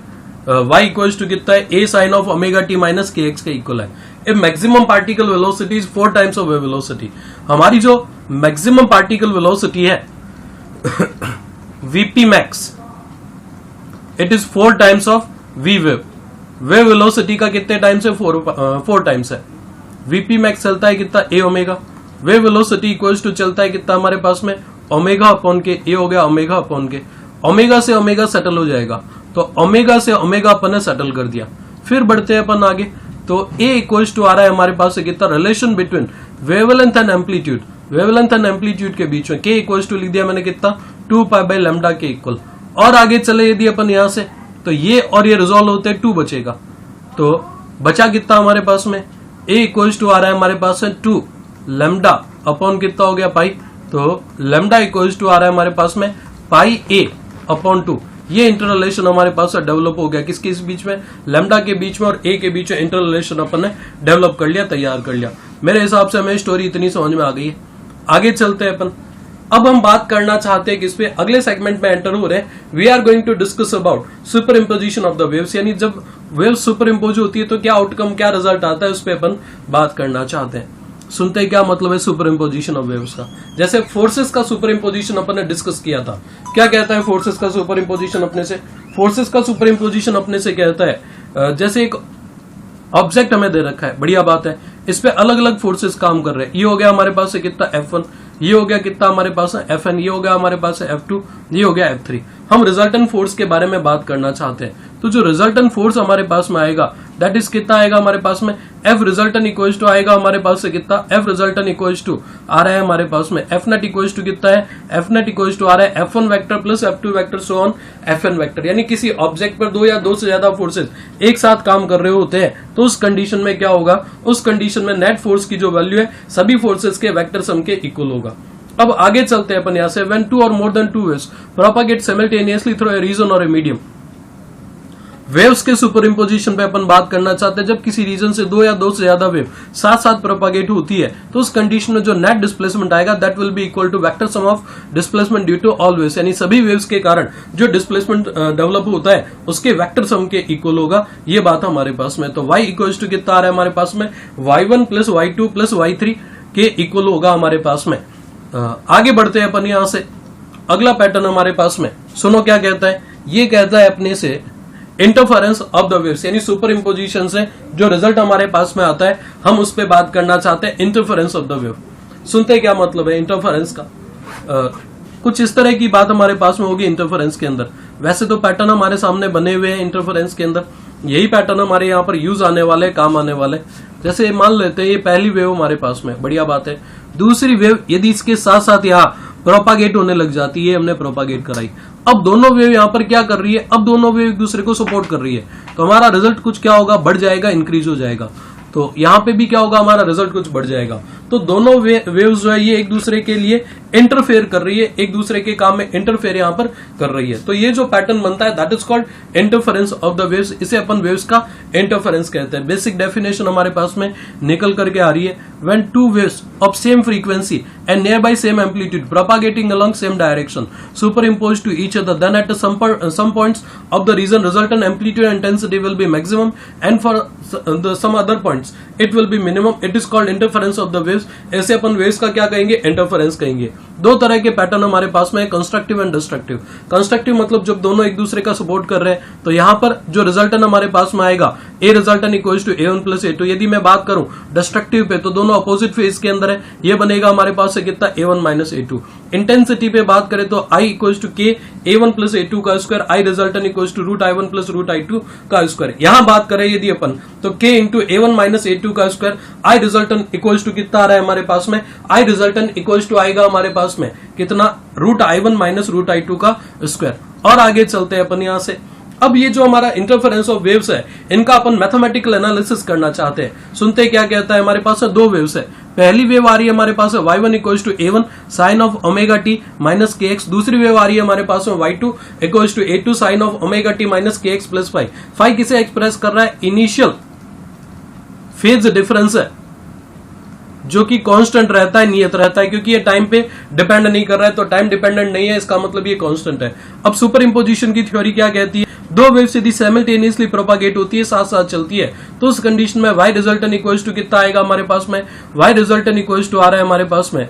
Speaker 1: y equals to कितना है a sine of omega t minus k x के इक्वल है। A maximum particle velocity is 4 times of wave velocity. हमारी जो मैक्सिमम पार्टिकल वेलोसिटी है vp max, it is 4 times of v wave. Wave velocity का कितने times है, 4 times है। vp max चलता है कितना, a omega. Wave velocity equals to चलता है कितना हमारे पास में, ओमेगा अपॉन के, a हो गया ओमेगा अपॉन के। ओमेगा से ओमेगा सेटल हो जाएगा, तो ओमेगा से ओमेगा अपन ने सेटल कर दिया। फिर बढ़ते हैं अपन आगे, तो a इक्वल्स टू आ रहा है हमारे पास से कितना, relation between wavelength and amplitude, wavelength and amplitude के बीच में k इक्वल्स टू लिख दिया मैंने कितना, 2 पाई बाय लैम्डा के इक्वल। और आगे चले यदि अपन यहां से, तो ये और ये रिजॉल्व होते हैं, 2 बचेगा, तो बचा कितना हमारे पास में, a इक्वल्स टू आ रहा है हमारे पास में 2 लैम्डा अपॉन कितना हो गया पाई, तो लैम्डा इक्वल्स टू आ रहा है हमारे पास में पाई a अपॉन 2। ये इंटर रिलेशन हमारे पास डेवलप हो गया, किसके इस बीच में, लैम्डा के बीच में और a के बीच में इंटर रिलेशन अपन ने डेवलप कर लिया, तैयार कर लिया। मेरे हिसाब से हमें स्टोरी इतनी समझ में आ गई है। आगे चलते हैं अपन, अब हम बात करना चाहते हैं किस पे, अगले सेगमेंट में एंटर हो रहे हैं। We are going to discuss about super imposition of the waves, यानी जब वेव सुपर इम्पोज होती है तो क्या आउटकम, क्या रिजल्ट आता है, उस पर अपन बात करना चाहते हैं। सुनते ही क्या मतलब है सुपर इम्पोजिशन ऑफ वेव्स का। जैसे फोर्सेस का सुपर इम्पोजिशन अपन ने डिस्कस किया था, क्या कहता है फोर्सेस का सुपर इम्पोजिशन अपने से? फोर्सेस का सुपर इम्पोजिशन अपने से कहता है जैसे एक ऑब्जेक्ट हमें दे रखा है, बढ़िया बात है, इस पे अलग अलग फोर्सेस काम कर रहे हैं। ये हो गया हमारे पास है कितना F1, ये हो गया कितना हमारे पास है Fn, ये हो गया हमारे पास है F2, ये हो गया F3। हम रिजल्टेंट फोर्स के बारे में बात करना चाहते हैं, तो जो रिजल्टेंट फोर्स हमारे पास में आएगा दैट इज कितना आएगा हमारे पास में F रिजल्टेंट इक्वल्स टू आएगा हमारे पास से कितना, F रिजल्टेंट इक्वल्स टू आ रहा है हमारे पास में F नेट इक्वल्स टू कितना है, F नेट इक्वल्स टू आ रहा है F1 vector plus F2 vector so on Fn vector. यानी किसी ऑब्जेक्ट पर दो या दो से ज्यादा फोर्सेस एक साथ काम कर रहे होते हैं, तो उस कंडीशन में क्या होगा, उस कंडीशन में नेट फोर्स की जो वैल्यू है सभी फोर्सेस के वेक्टर सम के इक्वल होगा। अब आगे चलते हैं अपन यहां से, व्हेन टू और more than two waves propagate simultaneously through a region और ए मीडियम। वेव्स के सुपर इम्पोजिशन पे अपन बात करना चाहते हैं, जब किसी रीजन से दो या दो से ज्यादा वेव साथ साथ प्रोपागेट होती है, तो उस कंडीशन में जो नेट डिस्प्लेसमेंट आएगा that will be equal to vector sum of displacement due to all waves. यानी सभी वेव्स के कारण जो डिस्प्लेसमेंट डेवलप होता है उसके वेक्टर सम के इक्वल होगा। ये बात हमारे पास में, तो y इक्वल टू कितना आ रहा है हमारे पास में, y1 plus y2 plus y3 के इक्वल होगा हमारे पास में। आगे बढ़ते हैं अपन यहां से, अगला पैटर्न हमारे पास में सुनो क्या कहता है, ये कहता है अपने से इंटरफेरेंस ऑफ द वेव्स, यानी सुपर इम्पोजिशन से जो रिजल्ट हमारे पास में आता है हम उस पर बात करना चाहते हैं, इंटरफेरेंस ऑफ द वेव। सुनते क्या मतलब है इंटरफेरेंस का, कुछ इस तरह की बात हमारे पास में होगी इंटरफेरेंस के अंदर। वैसे तो पैटर्न हमारे सामने बने हुए हैं इंटरफेरेंस के अंदर, यही पैटर्न हमारे यहाँ पर यूज आने वाले, काम आने वाले। जैसे मान लेते हैं ये पहली वेव हमारे पास में, बढ़िया बात है। दूसरी वेव यदि इसके साथ साथ यहाँ प्रोपागेट होने लग जाती है, हमने प्रोपागेट कराई, अब दोनों वेव यहाँ पर क्या कर रही है, अब दोनों वेव एक दूसरे को सपोर्ट कर रही है, तो हमारा रिजल्ट कुछ क्या होगा, बढ़ जाएगा, इंक्रीज हो जाएगा। तो यहाँ पे भी क्या होगा, हमारा रिजल्ट कुछ बढ़ जाएगा। तो दोनों वेव्स जो है ये एक दूसरे के लिए इंटरफेयर कर रही है, एक दूसरे के काम में इंटरफेयर यहाँ पर कर रही है। तो ये जो पैटर्न बनता है that is called interference of the waves, इसे अपन वेव्स का इंटरफेरेंस कहते हैं। बेसिक डेफिनेशन हमारे पास में निकल करके आ रही है, when two waves of same frequency and near by same amplitude propagating along same direction superimposed to each other, then at some points of the region resultant amplitude and intensity will be maximum and for some other points it will be minimum, it is called interference of the waves। ऐसे अपन waves का क्या कहेंगे, interference कहेंगे। दो तरह के pattern हमारे पास में है, कंस्ट्रक्टिव एंड डिस्ट्रक्टिव। कंस्ट्रक्टिव मतलब जब दोनों एक दूसरे का सपोर्ट कर रहे हैं, तो यहाँ पर जो रिजल्टेंट हमारे पास में आएगा a resultant equals to A1 plus A2। यदि मैं बात करूं डिस्ट्रक्टिव पे, तो दोनों अपोजिट फेज के अंदर है, ये बनेगा हमारे पास से कितना A1 माइनस A2। इंटेंसिटी पे बात करें तो I equals to K A1 plus A2 का square, I resultant equals to root I1 plus root I2 का स्क्वायर। यहाँ बात करें यदि अपन, तो K into A1 minus A2 का square, I resultant equals to कितना आ रहा है हमारे पास में, I रिजल्टेंट इक्वल्स टू आएगा हमारे पास में कितना, root I1 minus root I2 का स्क्वायर। और आगे चलते हैं अपन यहाँ से, अब ये जो हमारा इंटरफेरेंस ऑफ वेव्स है इनका अपन मैथमेटिकल एनालिसिस करना चाहते हैं। सुनते क्या कहता है, हमारे पास है दो वेव्स है, पहली वेव आ रही है हमारे पास है y1 equals to A1 sine of omega t minus kx, दूसरी वेव आ रही है हमारे पास में y2 equals to A2 sine of omega t minus kx plus phi. Phi किसे एक्सप्रेस कर रहा है, इनिशियल फेज डिफरेंस है जो कि कांस्टेंट रहता है, नियत रहता है, क्योंकि ये टाइम पे डिपेंड नहीं कर रहा है, तो टाइम डिपेंडेंट नहीं है, इसका मतलब ये कांस्टेंट है। अब सुपर इम्पोजिशन की थ्योरी क्या कहती है, दो वेव्स यदि साइमल्टेनियसली प्रोपागेट होती है, साथ साथ चलती है, तो उस कंडीशन में y रिजल्टेंट इक्वल्स टू कितना आएगा हमारे पास में, y रिजल्टेंट इक्वल्स टू आ रहा है हमारे पास में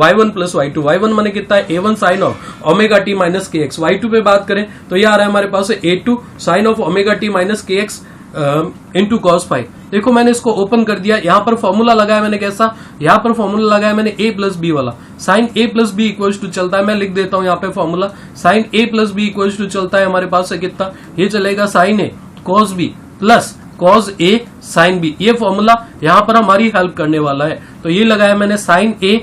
Speaker 1: y1 प्लस y2। y1 माने कितना है, A1 sine of omega t minus kx। y2 पे बात करें तो ये आ रहा है हमारे पास A2 sine of omega t minus kx into cos phi. देखो मैंने इसको ओपन कर दिया, यहां पर फॉर्मूला लगाया मैंने, कैसा, यहां पर फॉर्मूला लगाया मैंने a प्लस बी वाला, sine a plus b equals to चलता है, मैं लिख देता हूं यहाँ पे formula, sine a plus b equals to चलता है हमारे पास से कितना, ये चलेगा sine a cos b plus cos a sine b। ये फॉर्मूला यहाँ पर हमारी हेल्प करने वाला है, तो ये लगाया मैंने sine a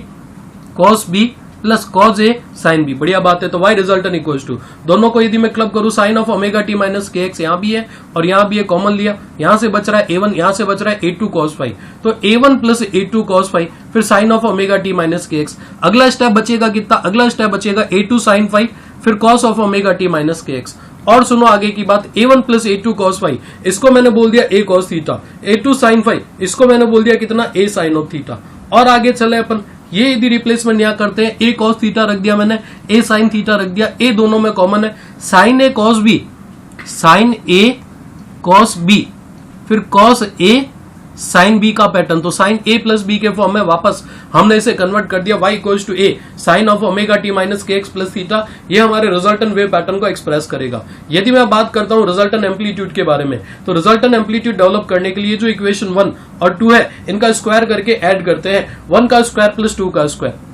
Speaker 1: cos b plus cos a sine b, बढ़िया बात है। तो y रिजल्टेंट इक्वल्स टू, दोनों को यदि मैं क्लब करूं, sine of omega t minus kx यहाँ भी है और यहाँ भी है, कॉमन लिया, यहाँ से बच रहा है A1, यहाँ से बच रहा है A2 cos फाइव, तो A1 plus A2 cos five, फिर sine of omega t minus kx। अगला स्टेप बचेगा कितना, अगला स्टेप बचेगा A2 साइन फाइव, फिर cos of omega t minus kx। और सुनो आगे की बात, A1 plus A2 cos five, इसको मैंने बोल दिया A cos थीटा, A2 साइन फाइव, इसको मैंने बोल दिया कितना, A साइन ऑफ थीटा। और आगे चले अपन, ये यदि रिप्लेसमेंट यहाँ करते हैं, A cos थीटा रख दिया मैंने, A साइन थीटा रख दिया, A दोनों में कॉमन है, sine A cos B, sine A cos B, फिर cos A साइन बी का पैटर्न, तो साइन ए प्लस बी के फॉर्म में वापस हमने इसे कन्वर्ट कर दिया, y equals to A sine of omega t minus k x plus theta. ये हमारे रिजल्टेंट वेव पैटर्न को एक्सप्रेस करेगा। यदि मैं बात करता हूं रिजल्टेंट एम्पलीट्यूड के बारे में, तो रिजल्टेंट एम्पलीट्यूड डेवलप करने के लिए जो इक्वेशन 1 और 2 है इनका स्क्वायर करके ऐड करते हैं, 1 का स्क्वायर प्लस 2 का स्क्वायर।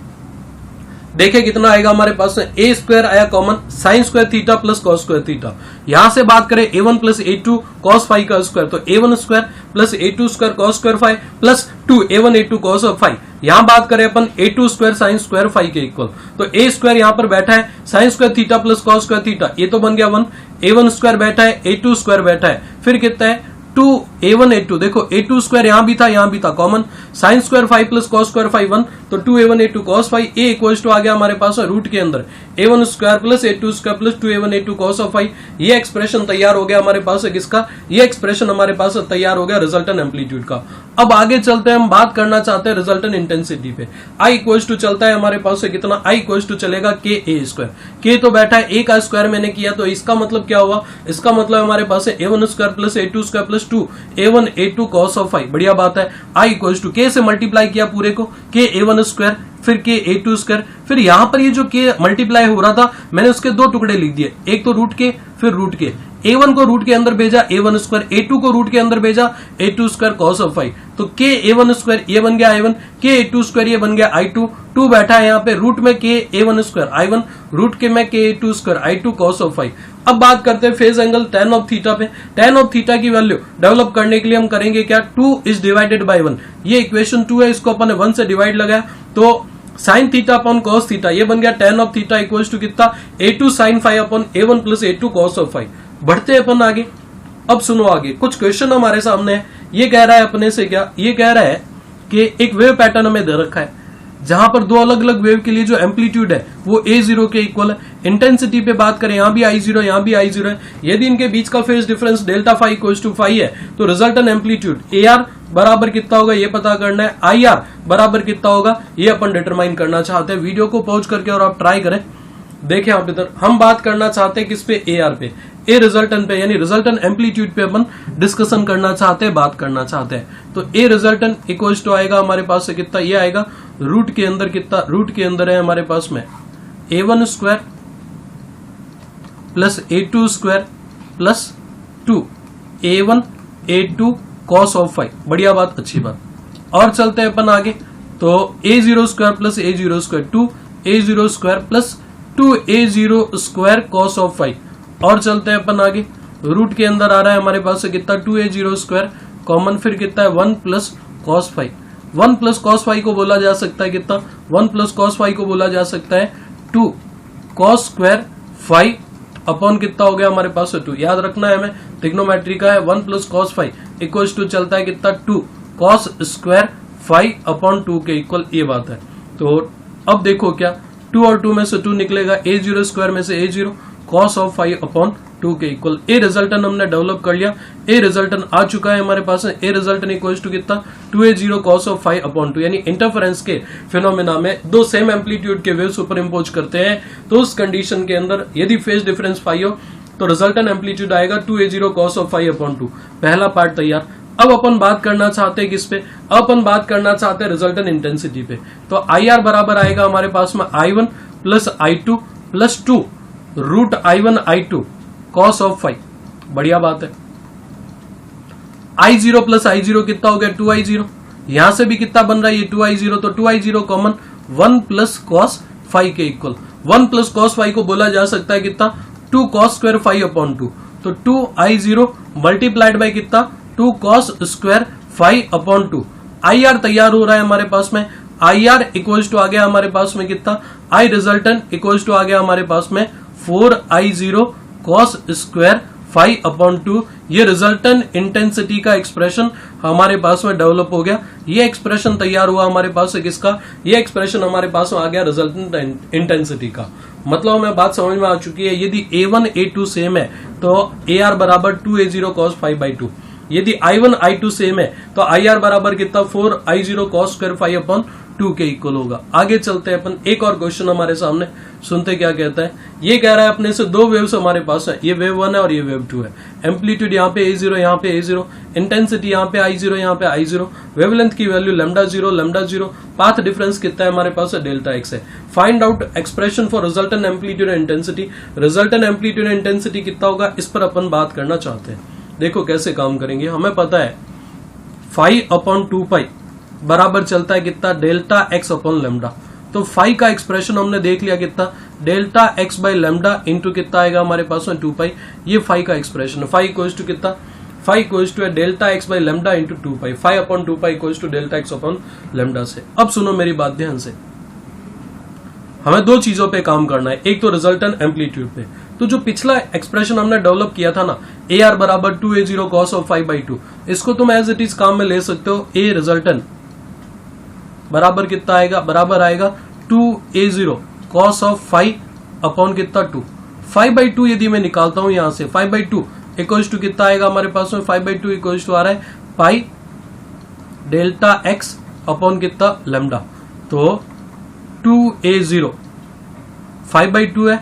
Speaker 1: देखिए कितना आएगा हमारे पास में, ए स्क्वायर आया common, sine square theta plus cos square theta. यहां से बात करें a1 plus a2 cos phi का स्क्वायर, तो a1 square plus a2 square cos square phi plus 2 a1 a2 cos phi. यहां बात करें अपन a2 square sine square phi के इक्वल, तो a स्क्वायर यहां पर बैठा है sine square theta plus cos square theta, ये तो बन गया 1, a1 स्क्वायर बैठा है a2 स्क्वायर बैठा है, फिर कितना है 2 a1 a2, देखो a2 स्क्वायर यहां भी था common, sine square five plus cos square five 1, तो 2 a1 a2 cos five, a equals to आ गया हमारे पास रूट के अंदर a1 square plus a2 square plus 2 a1 a2 cos of five. ये एक्सप्रेशन तैयार हो गया हमारे पास किसका, ये एक्सप्रेशन हमारे पास तैयार हो गया रिजल्टेंट एम्पलीट्यूड का। अब आगे चलते हैं, हम बात करना चाहते हैं रिजल्टेंट इंटेंसिटी पे। आई इक्वल्स टू चलता है हमारे पास से कितना, आई इक्वल्स टू चलेगा के ए स्क्वायर, के तो बैठा है ए का स्क्वायर मैंने किया, तो इसका मतलब क्या हुआ, इसका मतलब हमारे पास है a1 square plus a2 square plus 2 a1 a2 cos of phi. बढ़िया बात है, आई इक्वल्स टू के से मल्टीप्लाई किया पूरे को, के a1 स्क्वायर फिर के a2 स्क्वायर, फिर यहां पर ये जो के मल्टीप्लाई हो रहा था मैंने उसके दो टुकड़े लिख दिए, एक तो रूट के फिर रूट के, a1 को रूट के अंदर भेजा a1 स्क्वायर, a2 को रूट के अंदर भेजा a2 square cos of five, तो के a1 स्क्वायर ये बन गया i1, के a2 स्क्वायर ये बन गया i2, 2 बैठा है यहाँ पे रूट में के a1 स्क्वायर i1 रूट के में के a2 square i2 cos of five. अब बात करते हैं phase angle tan of theta पे। tan ऑफ थीटा की वैल्यू डेवलप करने के लिए हम करेंगे क्या, 2 इज डिवाइडेड बाय 1, ये इक्वेशन 2 है, इसको अपन ने 1 से डिवाइड लगाया, तो sine theta upon cos theta ये बन गया tan of theta equals to कितना, a2 sine phi upon a1 plus a2 cos of phi. बढ़ते हैं अपन आगे। अब सुनो आगे कुछ क्वेश्चन हमारे सामने है, ये कह रहा है अपने से क्या, ये कह रहा है कि एक वेव पैटर्न हमें दे रखा है जहां पर दो अलग अलग वेव के लिए जो एम्पलीट्यूड है वो a0 के इक्वल है। इंटेंसिटी पे बात करें, यहां भी i0 यहां भी i0 है, यदि इनके बीच का phase difference delta phi equals to phi है, तो रिजल्टेंट एम्पलीट्यूड ar बराबर कितना होगा ये पता करना है, ir बराबर कितना होगा ये अपन डिटरमाइन करना चाहते हैं। वीडियो को पॉज करके और आप ट्राई करें। देखें आप इधर, हम बात करना चाहते हैं किस पे, ar पे, ए रिजल्टेंट पे, यानी रिजल्टेंट एम्पलीट्यूड पे अपन डिस्कशन करना चाहते हैं, बात करना चाहते हैं। तो ए रिजल्टेंट इक्वल्स टू आएगा हमारे पास से कितना, ये आएगा रूट के अंदर कितना, रूट के अंदर है हमारे पास में a1 square plus a2 square plus 2 a1 a2 cos of phi. बढ़िया बात, अच्छी बात। और चलते हैं अपन आगे, तो a0 square plus a0 square 2 a0 square plus 2 a0 square cos of five. और चलते हैं अपन आगे, रूट के अंदर आ रहा है हमारे पास से कितना, 2a0 स्क्वायर कॉमन, फिर कितना है 1 plus cos five. 1 plus cos five को बोला जा सकता है कितना, 1 प्लस कॉस फाइव को बोला जा सकता है 2 कॉस स्क्वायर फाइव अपॉन कितना हो गया हमारे पास से 2। याद रखना है हमें, ट्रिग्नोमेट्री का है, 1 plus cos phi equals to चलता है कितना, 2 कॉस स्क्वायर फाइव अपॉन 2 के इक्वल, ये बात है। तो अब देखो क्या, 2 और 2 में से 2 निकलेगा, a0 स्क्वायर में से a0 cos of five upon 2 के इक्वल। ए रिजल्टेंट हमने डेवलप कर लिया, ए रिजल्टेंट आ चुका है हमारे पास। ए रिजल्टेंट इक्वल्स टू कितना, 2a0 cos of five upon 2, यानी इंटरफेरेंस के फिनोमेना में दो सेम एम्पलीट्यूड के वेव सुपर इम्पोज करते हैं, तो उस कंडीशन के अंदर यदि फेज डिफरेंस फाइव हो तो रिजल्टेंट एम्पलीट्यूड आएगा 2a0 cos of five upon 2। पहला पार्ट तैयार। अब अपन बात करना चाहते हैं किस पे, अब अपन बात करना चाहते हैं रिजल्टेंट इंटेंसिटी पे। तो IR बराबर आएगा हमारे पास में i1 plus i2 plus 2 root i1 i2 cos of phi. बढ़िया बात है। i0 प्लस i0 कितना हो गया, 2i0, यहां से भी कितना बन रहा है ये 2i0, तो 2i0 common 1 plus cos five के इक्वल। 1 प्लस कॉस फाइव को बोला जा सकता है कितना, 2 कॉस स्क्वायर फाइव अपॉन 2, तो 2i0 मल्टीप्लाइड बाय कितना, 2 cos square five upon 2। IR तैयार हो रहा है हमारे पास में, IR इक्वल्स टू आ गया हमारे पास में कितना, I रिजल्टेंट इक्वल्स टू आ गया हमारे पास में 4i0 cos square five upon 2। ये रिजल्टेंट इंटेंसिटी का एक्सप्रेशन हमारे पास में डेवलप हो गया। ये एक्सप्रेशन तैयार हुआ हमारे पास से किसका, ये एक्सप्रेशन हमारे पास में आ गया रिजल्टेंट इंटेंसिटी का। मतलब हमें बात समझ में आ चुकी है, यदि a1 a2 सेम है तो AR बराबर 2a0 कॉस फाइव बाई 2। यदि i1 i2 सेम है तो IR बराबर कितना, 4i0 cos square five upon 2 के इक्वल होगा। आगे चलते हैं अपन, एक और क्वेश्चन हमारे सामने, सुनते क्या कहता है। ये कह रहा है अपने से दो वेव्स हमारे पास है, ये वेव 1 है और ये वेव 2 है। एम्पलीट्यूड यहाँ पे A0, यहाँ पे A0, इंटेंसिटी यहाँ पे I0, यहाँ पे I0, वेवलेंथ की वैल्यू λ0, पाथ डिफरेंस कितना है हमारे पास, डेल्टा x है। Find out expression for resultant amplitude and intensity. Resultant amplitude and intensity कितना होगा, इस पर अपन बात करना चाहते हैं। देखो कैसे काम करेंगे, हमें पता है फाई अपॉन 2 बराबर चलता है कितना, डेल्टा x अपॉन लैम्डा। तो फाई का एक्सप्रेशन हमने देख लिया कितना, delta x by lambda into कितना आएगा हमारे पास में 2 ये फाई का एक्सप्रेशन है। फाई इक्वल्स टू कितना, फाई इक्वल्स टू है delta x by lambda into 2 phi upon 2 equals to delta x upon lambda से। अब सुनो मेरी बात ध्यान से, हमें दो चीजों पे काम करना है, एक तो रिजल्टेंट एम्पलीट्यूड पे। तो जो पिछला एक्सप्रेशन हमने डेवलप किया था ना, AR बराबर 2A0 cos of phi by 2, इसको तुम एज इट इज काम में ले सकते हो। A रिजल्टेंट बराबर कितना आएगा, बराबर आएगा 2A0 cos of phi upon कितना 2, 5 बाई 2 यदि मैं निकालता हूं यहां से 5 बाई 2 इक्वल्स टू कितना आएगा हमारे पास में, 5 बाई 2 इक्वल्स टू आ रहा है पाई डेल्टा x अपॉन कितना लैम्डा। तो 2A0 5 बाई 2 है,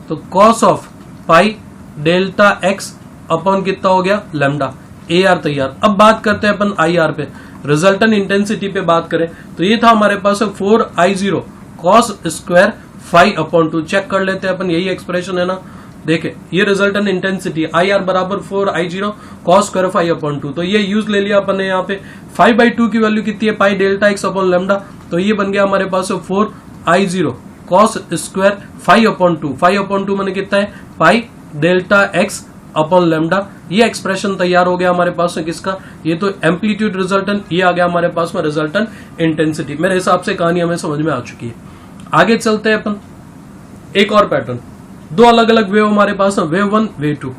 Speaker 1: तो cos of pi delta x upon कितना हो गया, लैम्डा। AR तैयार। अब बात करते हैं अपन IR पे, रिजल्टेंट इंटेंसिटी पे बात करें तो ये था हमारे पास 4I0 cos square phi upon 2। Check कर लेते हैं अपन, यही एक्सप्रेशन है ना। देखे ये रिजल्टेंट इंटेंसिटी IR बराबर 4I0 cos square phi upon 2, तो ये यूज ले लिया अपन ने यहाँ पे। 5 बाई 2 की वैल्यू कितनी है, pi delta x upon lambda, तो ये बन गया हमारे पास 4I0 cos square phi upon 2। Phi upon 2 मैंने कितना है, pi delta x upon lambda. ये एक्सप्रेशन तैयार हो गया हमारे पास में किसका, ये तो एम्पलीट्यूड रिजल्टेंट, ये आ गया हमारे पास में रिजल्टेंट इंटेंसिटी। मेरे हिसाब से कहानी हमें समझ में आ चुकी है। आगे चलते हैं अपन, एक और पैटर्न, दो अलग अलग वेव हमारे पास है, वेव 1 वेव 2।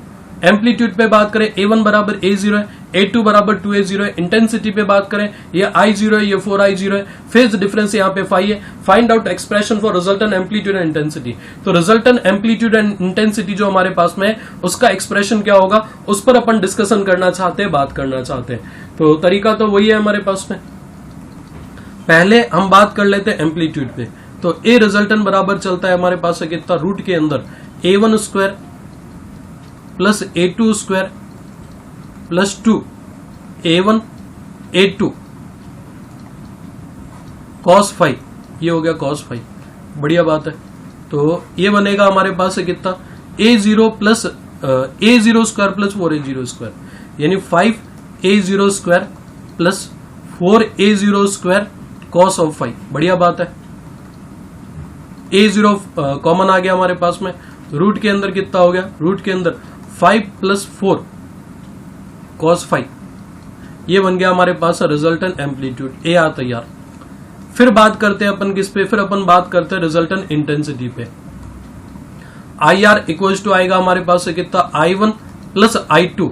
Speaker 1: एम्पलीट्यूड पे बात करें A1 बराबर A0 है, A2 बराबर 2A0 है। इंटेंसिटी पे बात करें ये I0 है, ये 4I0 है। फेज डिफरेंस यहाँ पे फाई है। Find out expression for resultant amplitude and intensity. तो रिजल्टेंट एम्पलीट्यूड एंड इंटेंसिटी जो हमारे पास में है उसका एक्सप्रेशन क्या होगा, उस पर अपन डिस्कशन करना चाहते हैं, बात करना चाहते हैं। तो तरीका तो वही है हमारे पास में। पहले हम बात कर लेते हैं एम्पलीट्यूड पे। तो A रिजल्टेंट बराबर चलता है हमारे पास है कितना, रूट के अंदर A1 square plus A2 square plus 2A1 A2 cos phi, ये हो गया cos फाई। बढ़िया बात है। तो ये बनेगा हमारे पास है कितना, A0 plus A0 square plus 4A0 square, यानी 5A0 square plus 4A0 square cos of phi. बढ़िया बात है। A0 कॉमन आ गया हमारे पास में, रूट के अंदर कितना हो गया, रूट के अंदर 5 प्लस 4 cos फाई, ये बन गया हमारे पास रिजल्टेंट एम्पलीट्यूड। AR तैयार। फिर बात करते हैं अपन किस पे, फिर अपन बात करते हैं रिजल्टेंट इंटेंसिटी पे। IR इक्वल्स टू आएगा हमारे पास से कितना, I1 plus I2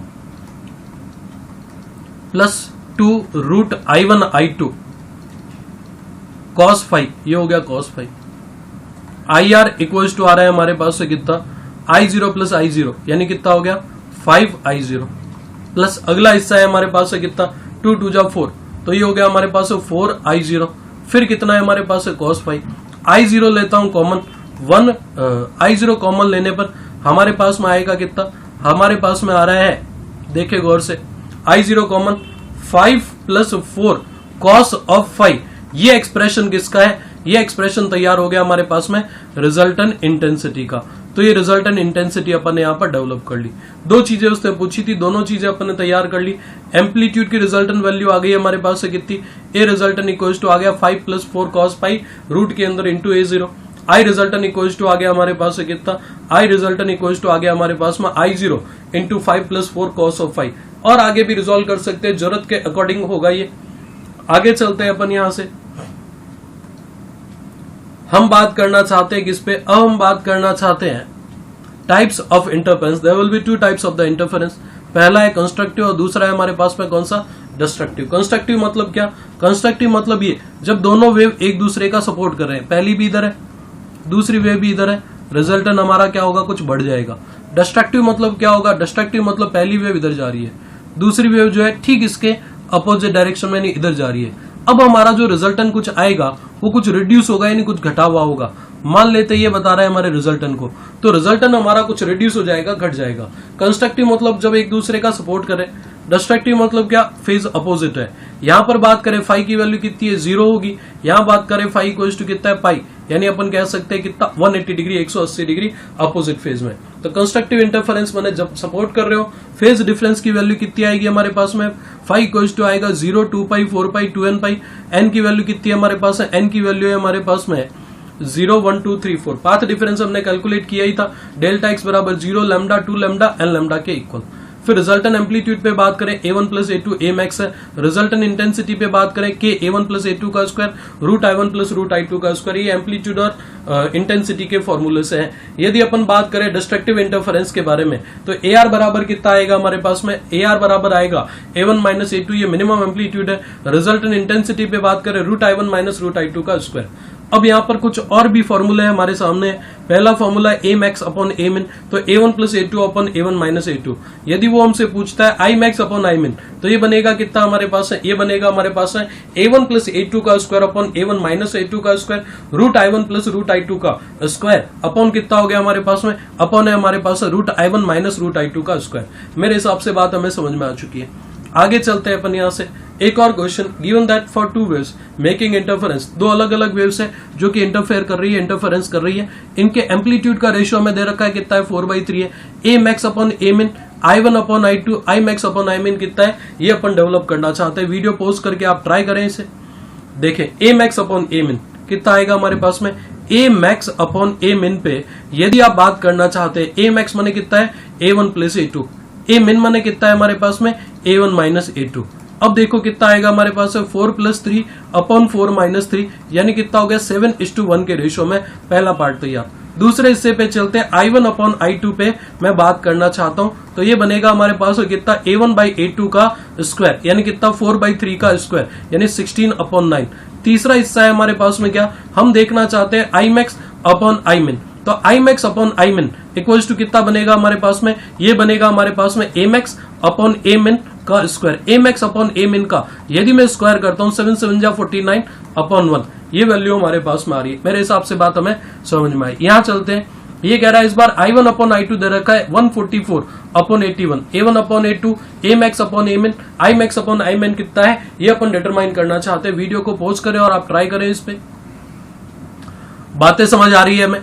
Speaker 1: plus 2 root I1 I2 cos phi, ये हो गया cos phi. IR equals to आ रहा है हमारे पास से कितना, I0 प्लस I0, यानी कितना हो गया 5I0 प्लस अगला हिस्सा है हमारे पास से कितना, 2 2 जा 4, तो ये हो गया हमारे पास 4I0। फिर कितना है हमारे पास cos फाई। I0 लेता हूं कॉमन, 1 I0 कॉमन लेने पर हमारे पास में आएगा कितना, हमारे पास में आ रहा है, देखे गौर से, I0 common 5 plus 4 cos of phi. ये एक्सप्रेशन किसका है, ये एक्सप्रेशन तैयार हो गया हमारे पास में रिजल्टेंट इंटेंसिटी का। तो ये रिजल्टेंट इंटेंसिटी अपन ने यहाँ पर डेवलप कर ली। दो चीजें उसने पूछी थी, दोनों चीजें अपन ने तैयार कर ली। एम्पलीट्यूड की रिजल्टेंट वैल्यू आ गई हमारे पास से कितनी, A रिजल्टेंट इक्वल्स टू आ गया 5 प्लस 4 cos फाई रूट के अंदर into A0। I resultant equals to आ गया हमारे पास से कितना, I रिजल्टेंट इक्वल्स टू आ गया हमारे पास में I0 into 5 plus 4 cos of phi. और आगे भी रिजोल्व कर सकते हैं, जरूरत के अकॉर्डिंग होगा ये। आगे चलते हैं अपन यहां से, हम बात करना चाहते हैं किस पे, अब हम बात करना चाहते हैं types of interference. There will be 2 types of the interference. पहला है कंस्ट्रक्टिव और दूसरा है हमारे पास में कौन सा, डिस्ट्रक्टिव। कंस्ट्रक्टिव मतलब क्या, कंस्ट्रक्टिव मतलब ये जब दोनों वेव एक दूसरे का सपोर्ट कर रहे हैं, पहली भी इधर है दूसरी वेव भी इधर है, रिजल्टेंट हमारा क्या होगा, कुछ बढ़ जाएगा। डिस्ट्रक्टिव मतलब क्या होगा, डिस्ट्रक्टिव मतलब पहली वेव इधर जा रही है, दूसरी वेव जो है ठीक इसके अपोजिट डायरेक्शन में इधर जा रही है। अब हमारा जो रिजल्टेंट कुछ आएगा वो कुछ रिड्यूस होगा, यानी कुछ घटा हुआ होगा। मान लेते ये बता रहा है हमारे रिजल्टेंट को, तो रिजल्टेंट हमारा कुछ रिड्यूस हो जाएगा, घट जाएगा। कंस्ट्रक्टिव मतलब जब एक दूसरे का सपोर्ट करे, डिस्ट्रक्टिव मतलब क्या, फेज अपोजिट है। यहां पर बात करें फाई की वैल्यू कितनी है, 0 होगी। यहां बात करें फाई इक्वल्स टू कितना है, पाई, यानी अपन कह सकते हैं कितना, 180 डिग्री, 180 डिग्री अपोजिट फेज में। तो कंस्ट्रक्टिव इंटरफेरेंस मैंने जब सपोर्ट कर रहे हो, फेज डिफरेंस की वैल्यू कितनी आएगी हमारे पास में, फाई इक्वल्स टू आएगा 0, 2 पाई, 4 पाई, 2n पाई। एन की वैल्यू कितनी है हमारे पास है, एन की वैल्यू है हमारे पास में 0, 1, 2, 3, 4। पाथ डिफरेंस हमने कैलकुलेट किया ही था, डेल्टा एक्स बराबर 0, लैम्डा 2 लैम्डा एन लैम्डा के इक्वल। फिर रिजल्टेंट एम्पलीट्यूड पे बात करें a1 plus a2 a max है। रिजल्टेंट इंटेंसिटी पे बात करें k a1 प्लस a2 का square root i1 plus root i2 का स्क्वायर। ये एम्पलीट्यूड और इंटेंसिटी के फॉर्मूले से है। यदि अपन बात करें डिस्ट्रक्टिव इंटरफेरेंस के बारे में, तो ar बराबर कितना आएगा हमारे पास में, ar बराबर आएगा a1 माइनस a2, ये मिनिमम एम्पलीट्यूड है। रिजल्टेंट इंटेंसिटी पे बात करें root i1 minus root i2 का स्क्वायर। अब यहाँ पर कुछ और भी फॉर्मूले हमारे सामने। पहला फॉर्मूला है a मैक्स अपॉन a मिन, तो a1 plus a2 upon a1 minus a2। यदि वो हमसे पूछता है i मैक्स अपॉन i मिन, तो ये बनेगा कितना हमारे पास है, ये बनेगा हमारे पास है a1 प्लस a2 का square upon a1 minus a2 का square root i1 plus root i2 का स्क्वायर अपॉन कितना हो गया हमारे पास में, अपॉन है हमारे पास root i1 minus root i2 का स्क्वायर। मेरे हिसाब से बात हमें समझ में आ चुकी है। आगे चलते हैं अपन यहाँ से। एक और question, given that for two waves making interference, दो अलग अलग वेव्स है जो कि इंटरफेयर कर रही है, इंटरफेरेंस कर रही है। इनके एम्पलीट्यूड का रेशियो हमें दे रखा है कितना है, 4/3 है। a मैक्स अपॉन a मिन, i1 upon i2, i max upon i मिन कितना है, ये अपन डेवलप करना चाहते हैं। वीडियो पॉज करके आप ट्राई करें इसे। देखें a मैक्स अपॉन a मिन कितना आएगा हमारे पास में, a मैक्स अपॉन a मिन पे यदि आप बात करना चाहते हैं, a मैक्स माने कितना है, a1 प्लस a2, a मिन माने कितना है हमारे पास में, a1 माइनस a2। अब देखो कितना आएगा हमारे पास है, 4 प्लस 3 अपॉन 4 माइनस 3, यानी कितना हो गया 7:1 के रेशियो में। पहला पार्ट तैयार। दूसरे हिस्से पे चलते हैं, i1 अपॉन i2 पे मैं बात करना चाहता हूं, तो ये बनेगा हमारे पास कितना, a1/a2 का स्क्वायर, यानी कितना 4/3 का स्क्वायर, यानी 16/9। तीसरा हिस्सा है हमारे पास में क्या, हम देखना चाहते हैं i मैक्स अपॉन i मिन, तो i मैक्स अपॉन i मिन इक्वल्स टू कितना बनेगा हमारे पास में, ये बनेगा हमारे पास में a मैक्स अपॉन a मिन का square. a max upon a मिन का यदि मैं स्क्वायर करता हूं 7 7 जा 49 अपॉन 1, ये वैल्यू हमारे पास में आ रही है। मेरे हिसाब से बात हमें समझ में आई। यहां चलते हैं, ये कह रहा है इस बार i1 अपॉन i2 दे रखा है 144 upon 81, a1 upon a2, a max upon a मिन, i मैक्स अपॉन i मिन कितना है, ये अपन डिटरमाइन करना चाहते हैं। वीडियो को पॉज करें और आप ट्राई करें इस पे। बातें समझ आ रही है हमें।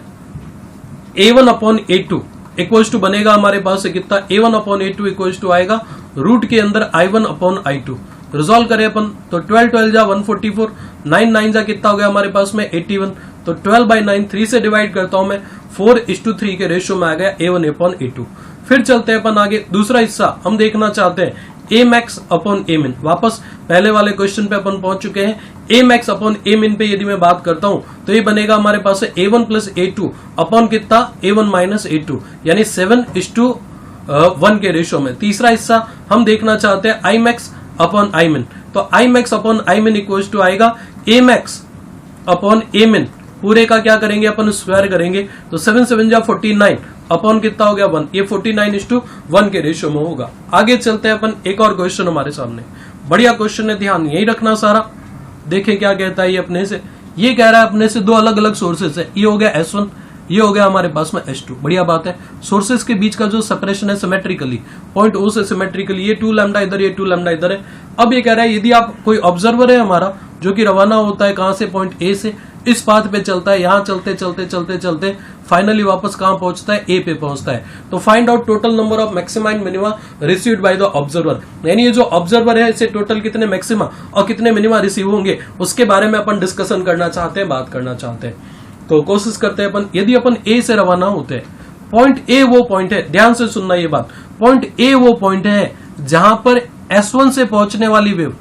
Speaker 1: a1 upon a2 equals to बनेगा हमारे पास से कितना, a1 upon a2 equals to आएगा रूट के अंदर i1 अपॉन i2। रिजॉल्व करें अपन, तो 12 12 जा 144, 9 9 जा कितना हो गया हमारे पास में 81, तो 12/9 3 से डिवाइड करता हूं मैं, 4:3 के रेशियो में आ गया a1 अपॉन a2। फिर चलते हैं अपन आगे। दूसरा हिस्सा हम देखना चाहते हैं, a मैक्स अपॉन a मिन। वापस पहले वाले क्वेश्चन पे अपन पहुंच चुके हैं। a मैक्स अपॉन a मिन पे यदि मैं बात करता हूं, तो ये बनेगा हमारे पास a1 प्लस a2 अपॉन कितना, a1 माइनस a2, यानी 7:1 के रेशियो में। तीसरा हिस्सा हम देखना चाहते हैं i मैक्स अपॉन i मिन, तो i मैक्स अपॉन i मिन इक्वल्स टू आएगा a मैक्स अपॉन a मिन, पूरे का क्या करेंगे अपन, स्क्वायर करेंगे, तो 7 7 जा 49 अपॉन कितना हो गया 1, ये 49:1 के रेशियो में होगा। आगे चलते हैं अपन, एक और क्वेश्चन हमारे सामने, बढ़िया क्वेश्चन है, ध्यान यही रखना सारा। देखें क्या कहता है ये अपने से, ये कह रहा है अपने से दो अलग अलग सोर्सेस है, ये हो गया S1, ये हो गया हमारे पास में S2। बढ़िया बात है। सोर्सेस के बीच का जो सेपरेशन है सिमेट्रिकली, पॉइंट O से सिमेट्रिकली, ये 2 लैम्डा इधर, ये 2 लैम्डा इधर है। अब ये कह रहा है यदि आप कोई ऑब्जर्वर है हमारा जो कि रवाना होता है कहां से, पॉइंट A से, इस पाथ पे चलता है, यहां चलते चलते चलते चलते फाइनली वापस कहां पहुंचता है, A पे पहुंचता है। तो find out total number of maxima and minima received by the observer, यानी ये जो ऑब्जर्वर है इसे टोटल कितने मैक्सिमा और कितने मिनिमा रिसीव होंगे उसके बारे में अपन डिस्कशन करना चाहते हैं, बात करना चाहते हैं। तो कोशिश करते हैं अपन, यदि अपन A से रवाना होते हैं, पॉइंट A वो पॉइंट है, ध्यान से सुनना ये बात, पॉइंट A वो पॉइंट है जहां पर S1 से पहुंचने वाली वेव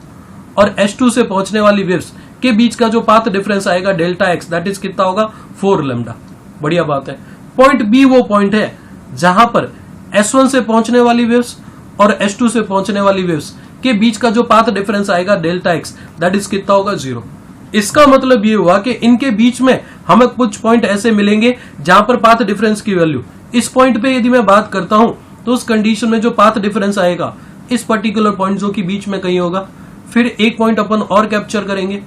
Speaker 1: और S2 से पहुंचने वाली वेव्स के बीच का जो पाथ डिफरेंस आएगा डेल्टा एक्स, दैट इज कितना होगा 4 लैम्डा। बढ़िया बात है। पॉइंट B वो पॉइंट है जहां पर S1 से पहुंचने वाली वेव्स और S2 से पहुंचने वाली वेव्स के बीच का जो पाथ डिफरेंस आएगा डेल्टा एक्स, दैट इज कितना होगा 0। इसका मतलब ये हुआ कि इनके बीच में हमें कुछ पॉइंट ऐसे मिलेंगे जहां पर पाथ डिफरेंस की वैल्यू, इस पॉइंट पे यदि मैं बात करता हूं तो उस कंडीशन में जो पाथ डिफरेंस आएगा इस पर्टिकुलर पॉइंट जो कि बीच में कहीं होगा फिर एक पॉइंट अपन और कैप्चर करेंगे,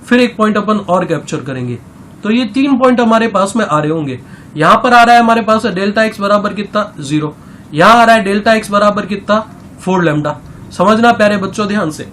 Speaker 1: फिर एक पॉइंट अपन और कैप्चर करेंगे। तो ये 3 पॉइंट हमारे पास में आ रहे होंगे। यहां पर आ रहा है हमारे पास डेल्टा एक्स बराबर कितना 0, यहां आ रहा है डेल्टा एक्स बराबर कितना 4 लैम्डा। समझना प्यारे बच्चों ध्यान से,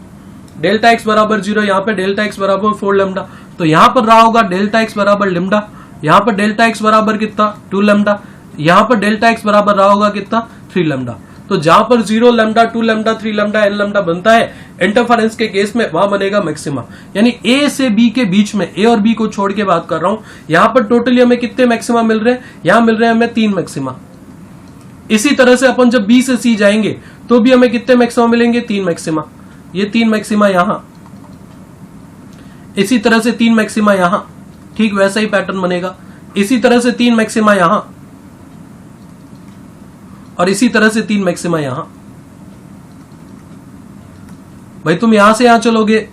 Speaker 1: डेल्टा एक्स बराबर 0, यहाँ पे डेल्टा एक्स बराबर 4 लैम्डा। तो यहां पर रहा होगा डेल्टा एक्स बराबर लैम्डा, यहाँ पर डेल्टा एक्स बराबर कितना 2 लैम्डा, यहाँ पर डेल्टा एक्स बराबर रहा होगा कितना 3 लैम्डा। तो जहां पर 0 lambda 2 lambda 3 lambda n lambda बनता है इंटरफेरेंस के केस में, वहां बनेगा मैक्सिमा। यानी ए से बी के बीच में, ए और बी को छोड़ के बात कर रहा हूं, यहां पर टोटली हमें कितने मैक्सिमा मिल रहे हैं, यहां मिल रहे हैं हमें 3 मैक्सिमा। इसी तरह से अपन जब बी से सी जाएंगे तो भी हमें कितने मैक्सिमा मिलेंगे, 3 मैक्सिमा। ये 3 मैक्सिमा यहां, इसी तरह से 3 मैक्सिमा यहां, ठीक वैसा ही पैटर्न बनेगा। इसी तरह से 3 मैक्सिमा यहां और इसी तरह से 3 मैक्सिमा यहां। भाई तुम यहां से यहां चलोगे,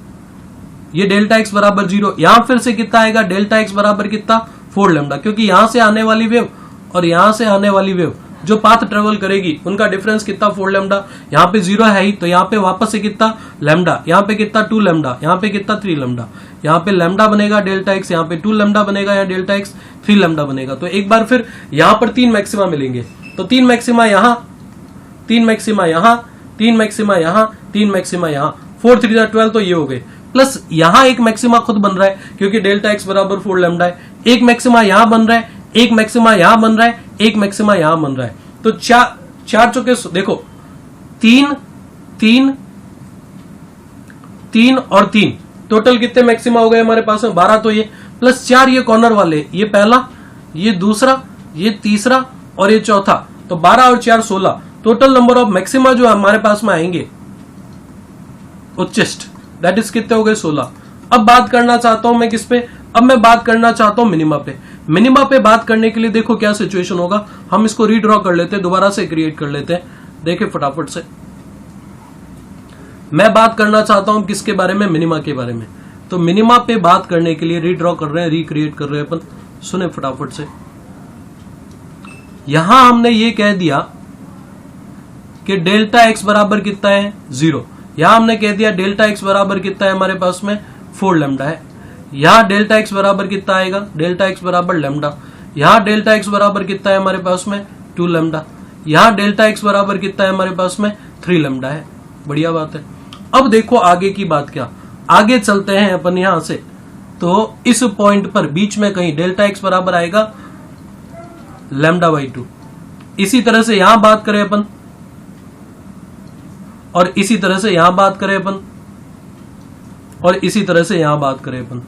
Speaker 1: ये डेल्टा एक्स बराबर 0, यहां फिर से कितना आएगा, डेल्टा एक्स बराबर कितना 4 लैम्डा, क्योंकि यहां से आने वाली वेव और यहां से आने वाली वेव जो पाथ ट्रेवल करेगी उनका डिफरेंस कितना 4 लैम्डा। यहां पे 0 है ही, तो यहां पे वापस से कितना लैम्डा, यहां पे कितना 2 लैम्डा, यहां पे कितना 3 लैम्डा। यहां पे लैम्डा बनेगा डेल्टा एक्स, यहां पे 2 लैम्डा बनेगा, यहां डेल्टा एक्स 3 लैम्डा बनेगा। तो एक बार फिर यहां पर 3 मैक्सिमा मिलेंगे। तो 3 मैक्सिमा यहां, 3 मैक्सिमा यहां, 3 मैक्सिमा यहां, 3 मैक्सिमा यहां, 4 3 12, तो ये हो गए। प्लस यहां एक मैक्सिमा खुद बन रहा है क्योंकि डेल्टा एक्स बराबर 4 लैम्डा है। एक मैक्सिमा यहां बन रहा है, एक मैक्सिमा यहां बन रहा है, एक मैक्सिमा यहां बन रहा है। तो चार चौके देखो, 3 3 3 और 3, टोटल कितने मैक्सिमा हो गए हमारे पास में 12। तो ये प्लस 4 ये कॉर्नर वाले, ये पहला, ये दूसरा, ये तीसरा और ये चौथा, तो 12 और 4 16। टोटल नंबर ऑफ मैक्सिमा जो हमारे पास में आएंगे उच्चिष्ट, दैट इज कितने हो गए 16। अब बात करना चाहता हूं मैं किस पे, अब मैं बात करना चाहता हूं मिनिमा पे। मिनिमा पे बात करने के लिए देखो क्या सिचुएशन होगा, हम इसको रीड्रॉ कर लेते हैं, दोबारा से क्रिएट कर लेते हैं। देखे फटाफट से, मैं बात करना चाहता हूं किसके बारे में, मिनिमा के बारे में। तो मिनिमा पे बात करने के लिए रीड्रॉ कर रहे हैं, रिक्रिएट कर रहे हैं अपन। सुने फटाफट से, यहां हमने ये कह दिया कि डेल्टा एक्स बराबर कितना है 0, यहां हमने कह दिया डेल्टा एक्स बराबर कितना है हमारे पास में 4 लैम्डा है। यहां डेल्टा एक्स बराबर कितना आएगा, डेल्टा एक्स बराबर लैम्डा। यहां डेल्टा एक्स बराबर कितना है हमारे पास में 2 लैम्डा। यहां डेल्टा एक्स बराबर कितना है हमारे पास में 3 लैम्डा है। बढ़िया बात है। अब देखो आगे की बात, क्या आगे चलते हैं अपन यहां से। तो इस पॉइंट पर बीच में कहीं डेल्टा एक्स बराबर आएगा लैम्डा बाई 2। इसी तरह से यहां बात करें अपन, और इसी तरह से यहां बात करें अपन, और इसी तरह से यहां बात करें अपन।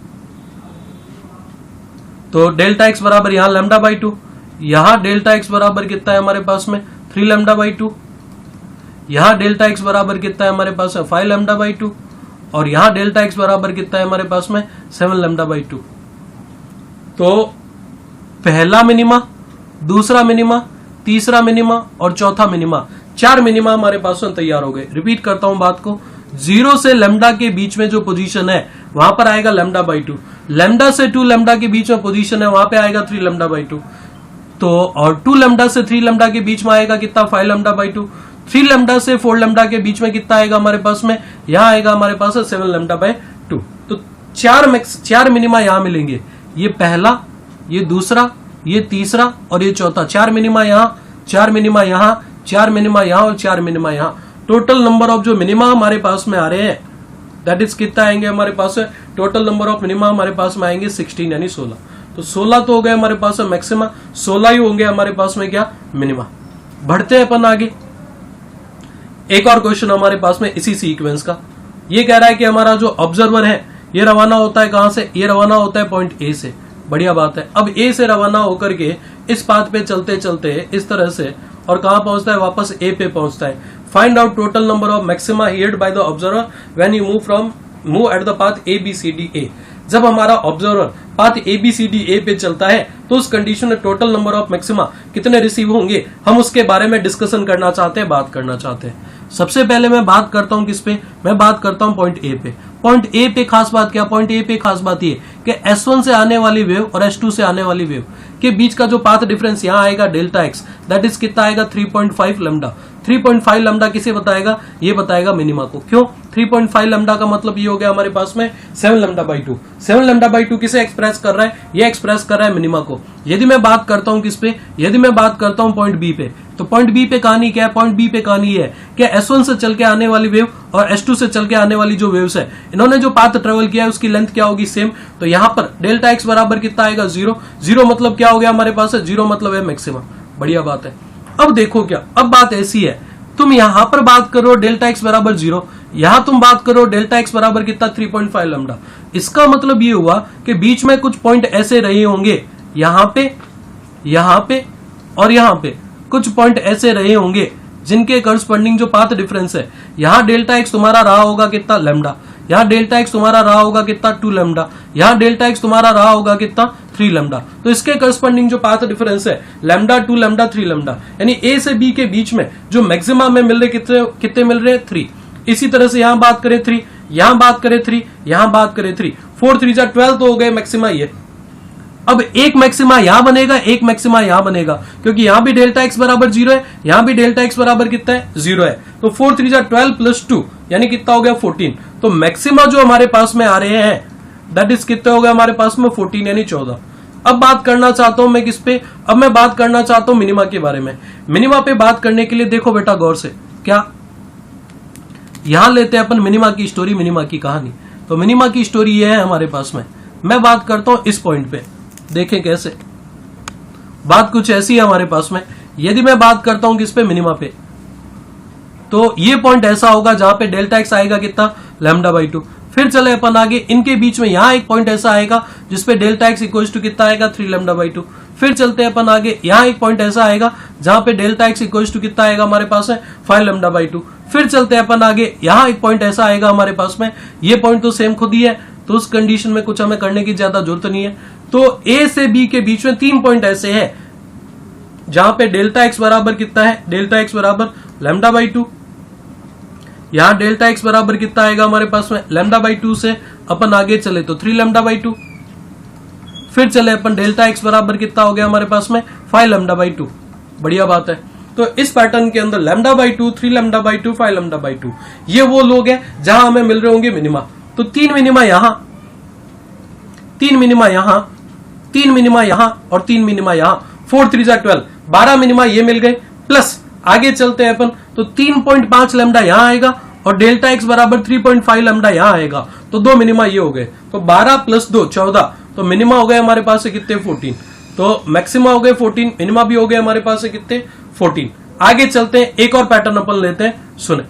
Speaker 1: तो डेल्टा एक्स बराबर यहां लैम्डा बाई 2, यहां डेल्टा एक्स बराबर कितना है हमारे पास में 3 लैम्डा बाई 2, यहां डेल्टा एक्स बराबर कितना है हमारे पास में 5 लैम्डा बाई 2, और यहां डेल्टा एक्स बराबर कितना है हमारे पास में 7 लैम्डा बाई 2। तो पहला मिनिमा, दूसरा मिनिमा, तीसरा मिनिमा और चौथा मिनिमा, 4 मिनिमा हमारे पास में तैयार हो गए। रिपीट करता हूं बात को, 0 से लैम्डा के बीच में जो पोजीशन है वहां पर आएगा लैम्डा बाई 2। लैम्डा से 2 लैम्डा के बीच में पोजीशन है, वहां पे आएगा 3 लैम्डा बाई 2। तो और 2 लैम्डा से 3 लैम्डा के बीच में आएगा कितना 5 लैम्डा बाई 2। 3 लैम्डा से 4 लैम्डा के बीच में कितना आएगा हमारे पास में, यहां आएगा हमारे पास 7 लैम्डा बाई 2। तो 4 मिनिमा यहां मिलेंगे, ये पहला, ये दूसरा, ये तीसरा और ये चौथा। 4 मिनिमा यहां, 4 मिनिमा यहां, 4 मिनिमा यहां और 4 मिनिमा यहां। टोटल नंबर ऑफ जो मिनिमा हमारे पास में आ रहे हैं दैट इज कितना आएंगे हमारे पास, टोटल नंबर ऑफ मिनिमा हमारे पास में आएंगे 16 यानी 16। तो 16 तो हो गए हमारे पास में मैक्सिमा, 16 ही होंगे हमारे पास में क्या मिनिमा। बढ़ते हैं अपन आगे। एक और क्वेश्चन हमारे पास में इसी सीक्वेंस का, ये कह रहा है कि हमारा जो ऑब्जर्वर है ये रवाना होता है कहां से, ये रवाना होता है पॉइंट ए से। बढ़िया बात है। अब ए से रवाना होकर के इस पाथ पे चलते चलते इस तरह से और कहां पहुंचता है, वापस ए पे पहुंचता है। Find out total number of maxima heard by the observer when you move at the path A B C D A. जब हमारा ऑब्जर्वर पाथ A B C D A पे चलता है तो उस कंडीशन में टोटल नंबर ऑफ मैक्सिमा कितने रिसीव होंगे, हम उसके बारे में डिस्कशन करना चाहते हैं, बात करना चाहते हैं। सबसे पहले मैं बात करता हूं किस पे, मैं बात करता हूं पॉइंट ए पे। पॉइंट ए पे खास बात क्या, पॉइंट ए पे खास बात ये कि S1 से आने वाली वेव और S2 से आने वाली वेव के बीच का जो पाथ डिफरेंस यहाँ आएगा डेल्टा एक्स, दैट इज कितना आएगा 3.5 लैम्डा। 3.5 लैम्डा किसे बताएगा? ये बताएगा मिनिमा को। क्यों? 3.5 लैम्डा का मतलब ये हो गया हमारे पास में 7 लैम्डा बाई 2। 7 लैम्डा बाई 2 किसे एक्सप्रेस कर रहा है? ये एक्सप्रेस कर रहा है मिनिमा को। यदि मैं बात करता हूं किस पे? यदि मैं बात करता हूं पॉइंट बी पे, तो पॉइंट बी पे कहानी क्या है? पॉइंट बी पे कहानी है कि S1 से चल के आने वाली वेव और S2 से चल के आने वाली जो वेव्स है, इन्होंने जो पाथ ट्रेवल किया है उसकी लेंथ क्या होगी? सेम। तो यहां पर डेल्टा एक्स बराबर कितना आएगा? 0। 0 मतलब क्या हो गया हमारे पास? 0 मतलब है मैक्सिमम। बढ़िया बात है। अब देखो क्या, अब बात ऐसी है, तुम यहां पर बात करो डेल्टा एक्स बराबर 0, यहां तुम बात करो डेल्टा एक्स बराबर कितना? 3.5 लैम्डा। इसका मतलब ये हुआ कि बीच में कुछ पॉइंट ऐसे रहे होंगे, यहां पे और यहां पे कुछ पॉइंट ऐसे रहे होंगे जिनके करस्पॉन्डिंग जो पाथ डिफरेंस है, यहां डेल्टा एक्स तुम्हारा रहा होगा कितना? लैम्डा। यहां डेल्टा एक्स तुम्हारा रहा होगा कितना? 2 लैम्डा। यहां डेल्टा एक्स तुम्हारा रहा होगा कितना? 3 लैम्डा। तो इसके करस्पॉन्डिंग जो पाथ डिफरेंस है लैम्डा 2 लैम्डा 3 लैम्डा, यानी ए से बी के बीच में जो मैक्सिमम में मिल रहे कितने मिल रहे हैं? 3। इसी तरह से यहां बात करें 3, यहां बात करें 3, यहां बात करें 3, 4 3 12 तो हो गए मैक्सिमा ये। अब एक मैक्सिमा यहां बनेगा, एक मैक्सिमा यहां बनेगा, क्योंकि यहां भी डेल्टा एक्स बराबर 0 है, यहां भी डेल्टा एक्स बराबर कितना है? 0 है। तो 4 3 12 प्लस 2 यानी कितना हो गया? 14। तो मैक्सिमा जो हमारे पास में आ रहे हैं दैट इज कितना हो गया हमारे पास में? 14 यानी 14। अब बात करना चाहता हूं मैं किस पे? अब मैं बात करना चाहता हूं मिनिमा के बारे में। मिनिमा पे बात करने के लिए देखो बेटा गौर से, क्या यहां लेते हैं अपन मिनिमा की स्टोरी, मिनिमा की कहानी। तो मिनिमा की स्टोरी ये है हमारे पास में। मैं बात करता हूं इस पॉइंट पे, देखें कैसे बात कुछ ऐसी है हमारे पास में। यदि मैं बात करता हूं किस पे? मिनिमा पे, तो ये पॉइंट ऐसा होगा जहां पे डेल्टा एक्स आएगा कितना? Lambda by 2। फिर चले अपन आगे, इनके बीच में यहां एक पॉइंट ऐसा आएगा जिसपे डेल्टा एक्स इक्वल टू कितना आएगा? 3 लैम्डा बाई 2। फिर चलते हैं अपन आगे, यहां एक पॉइंट ऐसा आएगा जहां पे डेल्टा एक्स इक्वल टू कितना आएगा हमारे पास है? 5 लैम्डा बाई 2। फिर चलते हैं अपन आगे, यहां एक पॉइंट ऐसा आएगा हमारे पास में, ये पॉइंट तो सेम खुद ही है, तो उस कंडीशन में कुछ हमें करने की ज्यादा जरूरत नहीं है। तो ए से बी के बीच में 3 पॉइंट ऐसे हैं जहां पे डेल्टा एक्स बराबर कितना है? डेल्टा एक्स बराबर लैम्डा बाई 2। यहां डेल्टा एक्स बराबर कितना आएगा हमारे पास में? लैम्डा बाई 2 से अपन आगे चले तो 3 लैम्डा बाई 2। फिर चले अपन डेल्टा एक्स बराबर कितना हो गया हमारे पास में? 5 लैम्डा बाई 2। बढ़िया बात है। तो इस पैटर्न के अंदर lambda by 2, 3 lambda by 2, 5 lambda by 2, ये वो लोग हैं जहां हमें मिल रहे होंगे मिनिमा। तो 3 मिनिमा यहां, 3 मिनिमा यहां, 3 मिनिमा यहां और 3 मिनिमा यहां। 4 3 12, 12 मिनिमा ये मिल गए। प्लस आगे चलते हैं अपन, तो 3.5 लैम्डा यहां आएगा और डेल्टा एक्स बराबर 3.5 लैम्डा यहां आएगा, तो 2 मिनिमा ये हो गए। तो 12 प्लस 2 14, तो मिनिमा हो गए हमारे पास से कितने? 14। तो मैक्सिमा हो गए 14, मिनिमा भी हो गए हमारे पास से कितने? 14। आगे चलते हैं, एक और पैटर्न अपन लेते हैं, सुने।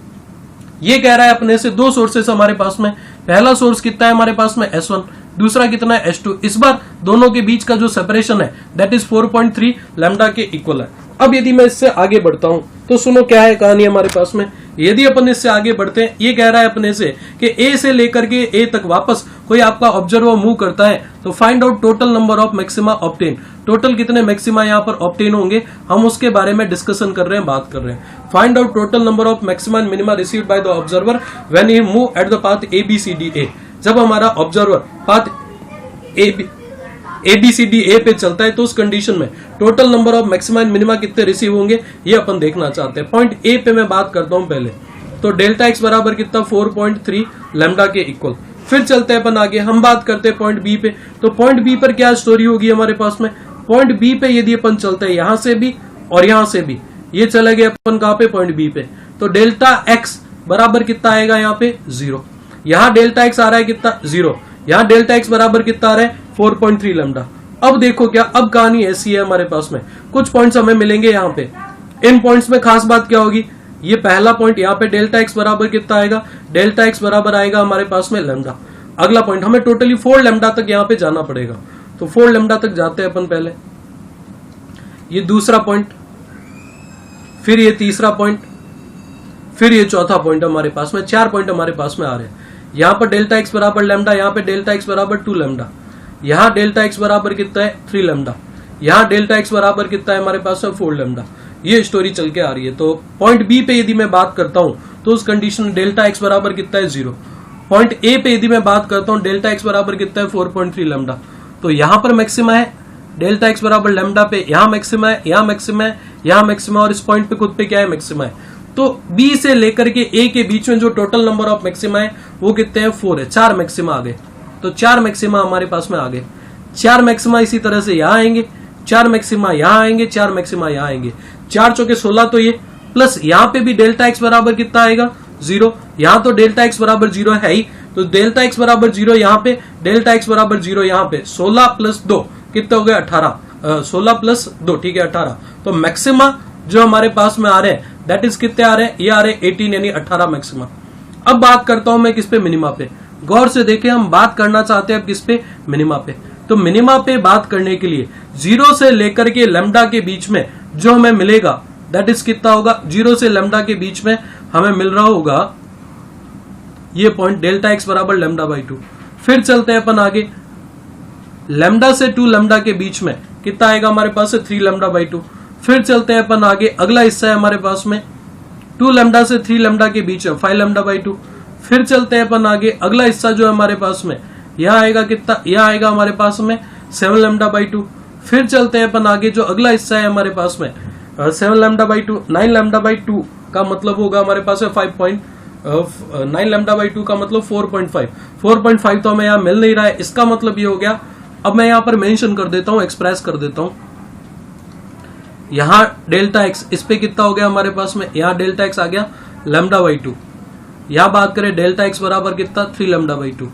Speaker 1: ये कह रहा है अपने से 2 सोर्सेस हमारे पास में। पहला सोर्स कितना है हमारे पास में? S1। दूसरा कितना है? S2। इस बार दोनों के बीच का जो सेपरेशन है दैट इज 4.3 लैम्डा के इक्वल है। अब यदि मैं इससे आगे बढ़ता हूं तो सुनो क्या है कहानी हमारे पास में। यदि अपन इससे आगे बढ़ते हैं, ये कह रहा है अपने से कि ए से लेकर के ए तक वापस कोई आपका ऑब्जर्वर मूव करता है तो find out total number of maxima obtain. Total कितने मैक्सिमा यहाँ पर ऑब्टेन होंगे, हम उसके बारे में डिस्कशन कर रहे हैं, बात कर रहे हैं। Find out total number of maxima and minima received by the observer when he move at the path ABCDA। जब हमारा ऑब्जर्वर पाथ ABCDA पे चलता है तो उस कंडीशन में total number of maxima and minima कितने रिसीव होंगे ये अपन देखना चाहते हैं। पॉइंट ए पे मैं बात करता हूं पहले, तो डेल्टा एक्स बराबर कितना? 4.3 लैम्डा के इक्वल। फिर चलते हैं अपन आगे, हम बात करते हैं पॉइंट बी पे। तो पॉइंट बी पर क्या स्टोरी होगी हमारे पास में? पॉइंट बी पे यदि अपन चलते हैं यहां से भी और यहां से भी, ये चले गए अपन कहां पे? पॉइंट बी पे। तो डेल्टा एक्स बराबर कितना आएगा यहाँ पे? 0। यहां डेल्टा एक्स आ रहा है कितना? 0। यहां डेल्टा एक्स बराबर कितना आ रहा है? 4.3 लैम्डा। अब देखो क्या, अब कहानी ऐसी है हमारे पास में, कुछ पॉइंट्स हमें मिलेंगे यहाँ पे। इन पॉइंट्स में खास बात क्या होगी? ये पहला पॉइंट यहाँ पे डेल्टा एक्स बराबर कितना आएगा? डेल्टा एक्स बराबर आएगा हमारे पास में लैम्डा। अगला पॉइंट हमें टोटली 4 लैम्डा तक यहाँ पे जाना पड़ेगा, तो 4 लैम्डा तक जाते हैं अपन पहले। ये दूसरा पॉइंट, फिर ये तीसरा पॉइंट, फिर ये चौथा पॉइंट हमारे पास में। 4 पॉइंट हमारे पास में आ रहे हैं। यहाँ पर डेल्टा एक्स बराबर लैम्डा, यहाँ पे डेल्टा एक्स बराबर 2 लैम्डा, यहाँ डेल्टा एक्स बराबर कितना है? 3 लैम्डा, यहाँ डेल्टा एक्स बराबर कितना है हमारे पास में? 4 लैम्डा। ये स्टोरी चल के आ रही है। तो पॉइंट बी पे यदि मैं बात करता हूं तो उस कंडीशन डेल्टा एक्स बराबर कितना है? 0। पॉइंट ए पे यदि मैं बात करता हूं डेल्टा एक्स बराबर कितना है? 4.3 लैम्डा। तो यहां पर मैक्सिमा है, डेल्टा एक्स बराबर लैम्डा पे यहाँ मैक्सिमा है, यहाँ मैक्सिमा है, यहाँ मैक्सिमा, और इस पॉइंट पे खुद पे क्या है, मैक्सिमा है। तो बी से लेकर के ए के बीच में जो टोटल नंबर ऑफ मैक्सिमा है वो कितने हैं, 4 है। 4 मैक्सिमा आ गए, तो 4 मैक्सिमा हमारे पास में आ गए। 4 मैक्सिमा इसी तरह से यहाँ आएंगे, 4 मैक्सिमा यहाँ आएंगे, 4 मैक्सिमा यहाँ आएंगे। 4 चौके 16, तो ये प्लस यहाँ पे भी डेल्टा एक्स बराबर कितना आएगा, 0। यहाँ तो डेल्टा एक्स बराबर 0 है ही, तो डेल्टा एक्स बराबर 0 यहाँ पे, डेल्टा एक्स बराबर 0 यहाँ पे। 16 प्लस 2 कितने हो गए, 18। 16 प्लस 2 ठीक है 18। तो मैक्सिमा जो हमारे पास में आ रहे हैं दैट इज कितने आ रहे हैं, ये आ रहे हैं 18 यानी 18 मैक्सिमा। अब बात करता हूं मैं किस पे, मिनिमा पे। गौर से देखें, हम बात करना चाहते हैं अब किस पे, मिनिमा पे। तो मिनिमा पे बात करने के लिए 0 से लेकर के लैम्डा के बीच में जो हमें मिलेगा दैट इज कितना होगा, 0 से लैम्डा के बीच में हमें मिल रहा होगा ये पॉइंट डेल्टा एक्स बराबर लैम्डा बाई 2। फिर चलते हैं अपन आगे, लैम्डा से 2 लैम्डा के बीच में कितना आएगा हमारे पास है, 3 लैम्डा बाई 2। फिर चलते हैं अपन आगे, अगला हिस्सा है हमारे पास में 2 लैम्डा से 3 लैम्डा के बीच में 5 लैम्डा बाई 2। फिर चलते हैं अपन आगे, अगला हिस्सा जो है हमारे पास में यहाँ आएगा कितना, यहाँ आएगा हमारे पास में 7 लैम्डा बाई 2। फिर चलते हैं अपन आगे, जो अगला हिस्सा है हमारे पास में 7 लैम्डा बाई 2, 9 लैम्डा बाई 2 का मतलब होगा हमारे पास है 9 लैम्डा बाई 2 का मतलब 4.5। 4.5 तो हमें यहाँ मिल नहीं रहा है, इसका मतलब ये हो गया। अब मैं यहाँ पर मेंशन कर देता हूँ, एक्सप्रेस कर देता हूँ। यहाँ डेल्टा एक्स इस पे कितना हो गया हमारे पास में, यहाँ डेल्टा एक्स आ गया लैम्डा बाई 2। यहाँ बात करें डेल्टा एक्स बराबर कितना, 3 लैम्डा बाई 2।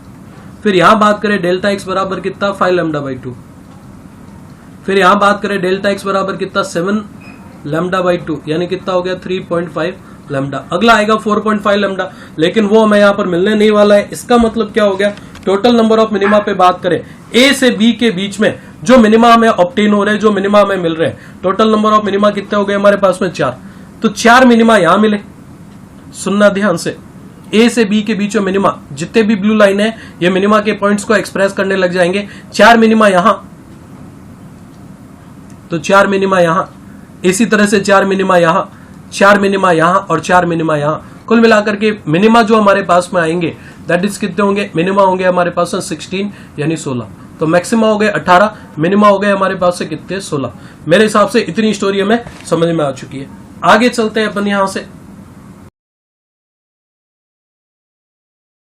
Speaker 1: फिर यहाँ बात करें डेल्टा एक्स बराबर कितना, 5 लैम्डा बाई 2। फिर यहाँ बात करें डेल्टा एक्स बराबर कितना, 7 लैम्डा बाई 2 यानी कितना हो गया 3.5 लैम्डा। अगला आएगा 4.5 लैम्डा, लेकिन वो हमें यहाँ पर मिलने नहीं वाला है। इसका मतलब क्या हो गया, टोटल नंबर ऑफ मिनिमा पे बात करें, ए से बी के बीच में जो मिनिमा हमें ऑब्टेन हो रहे हैं, जो मिनिमा हमें मिल रहे हैं, टोटल नंबर ऑफ मिनिमा कितने हो गए हमारे पास में, 4। तो 4 मिनिमा यहां मिले, सुनना ध्यान से, ए से बी के बीच में मिनिमा, जितने भी ब्लू लाइन है ये मिनिमा के पॉइंट्स को एक्सप्रेस करने लग जाएंगे। 4 मिनिमा यहां, तो 4 मिनिमा यहां, इसी तरह से 4 मिनिमा यहां, 4 मिनिमा यहां और 4 मिनिमा यहां। कुल मिलाकर के मिनिमा जो हमारे पास में आएंगे दैट इज कितने होंगे, मिनिमा होंगे हमारे पास में 16 यानी 16। तो मैक्सिमा हो गए 18, मिनिमा हो गए हमारे पास से कितने, 16। मेरे हिसाब से इतनी स्टोरी हमें समझ में आ चुकी है। आगे चलते हैं अपन यहां से।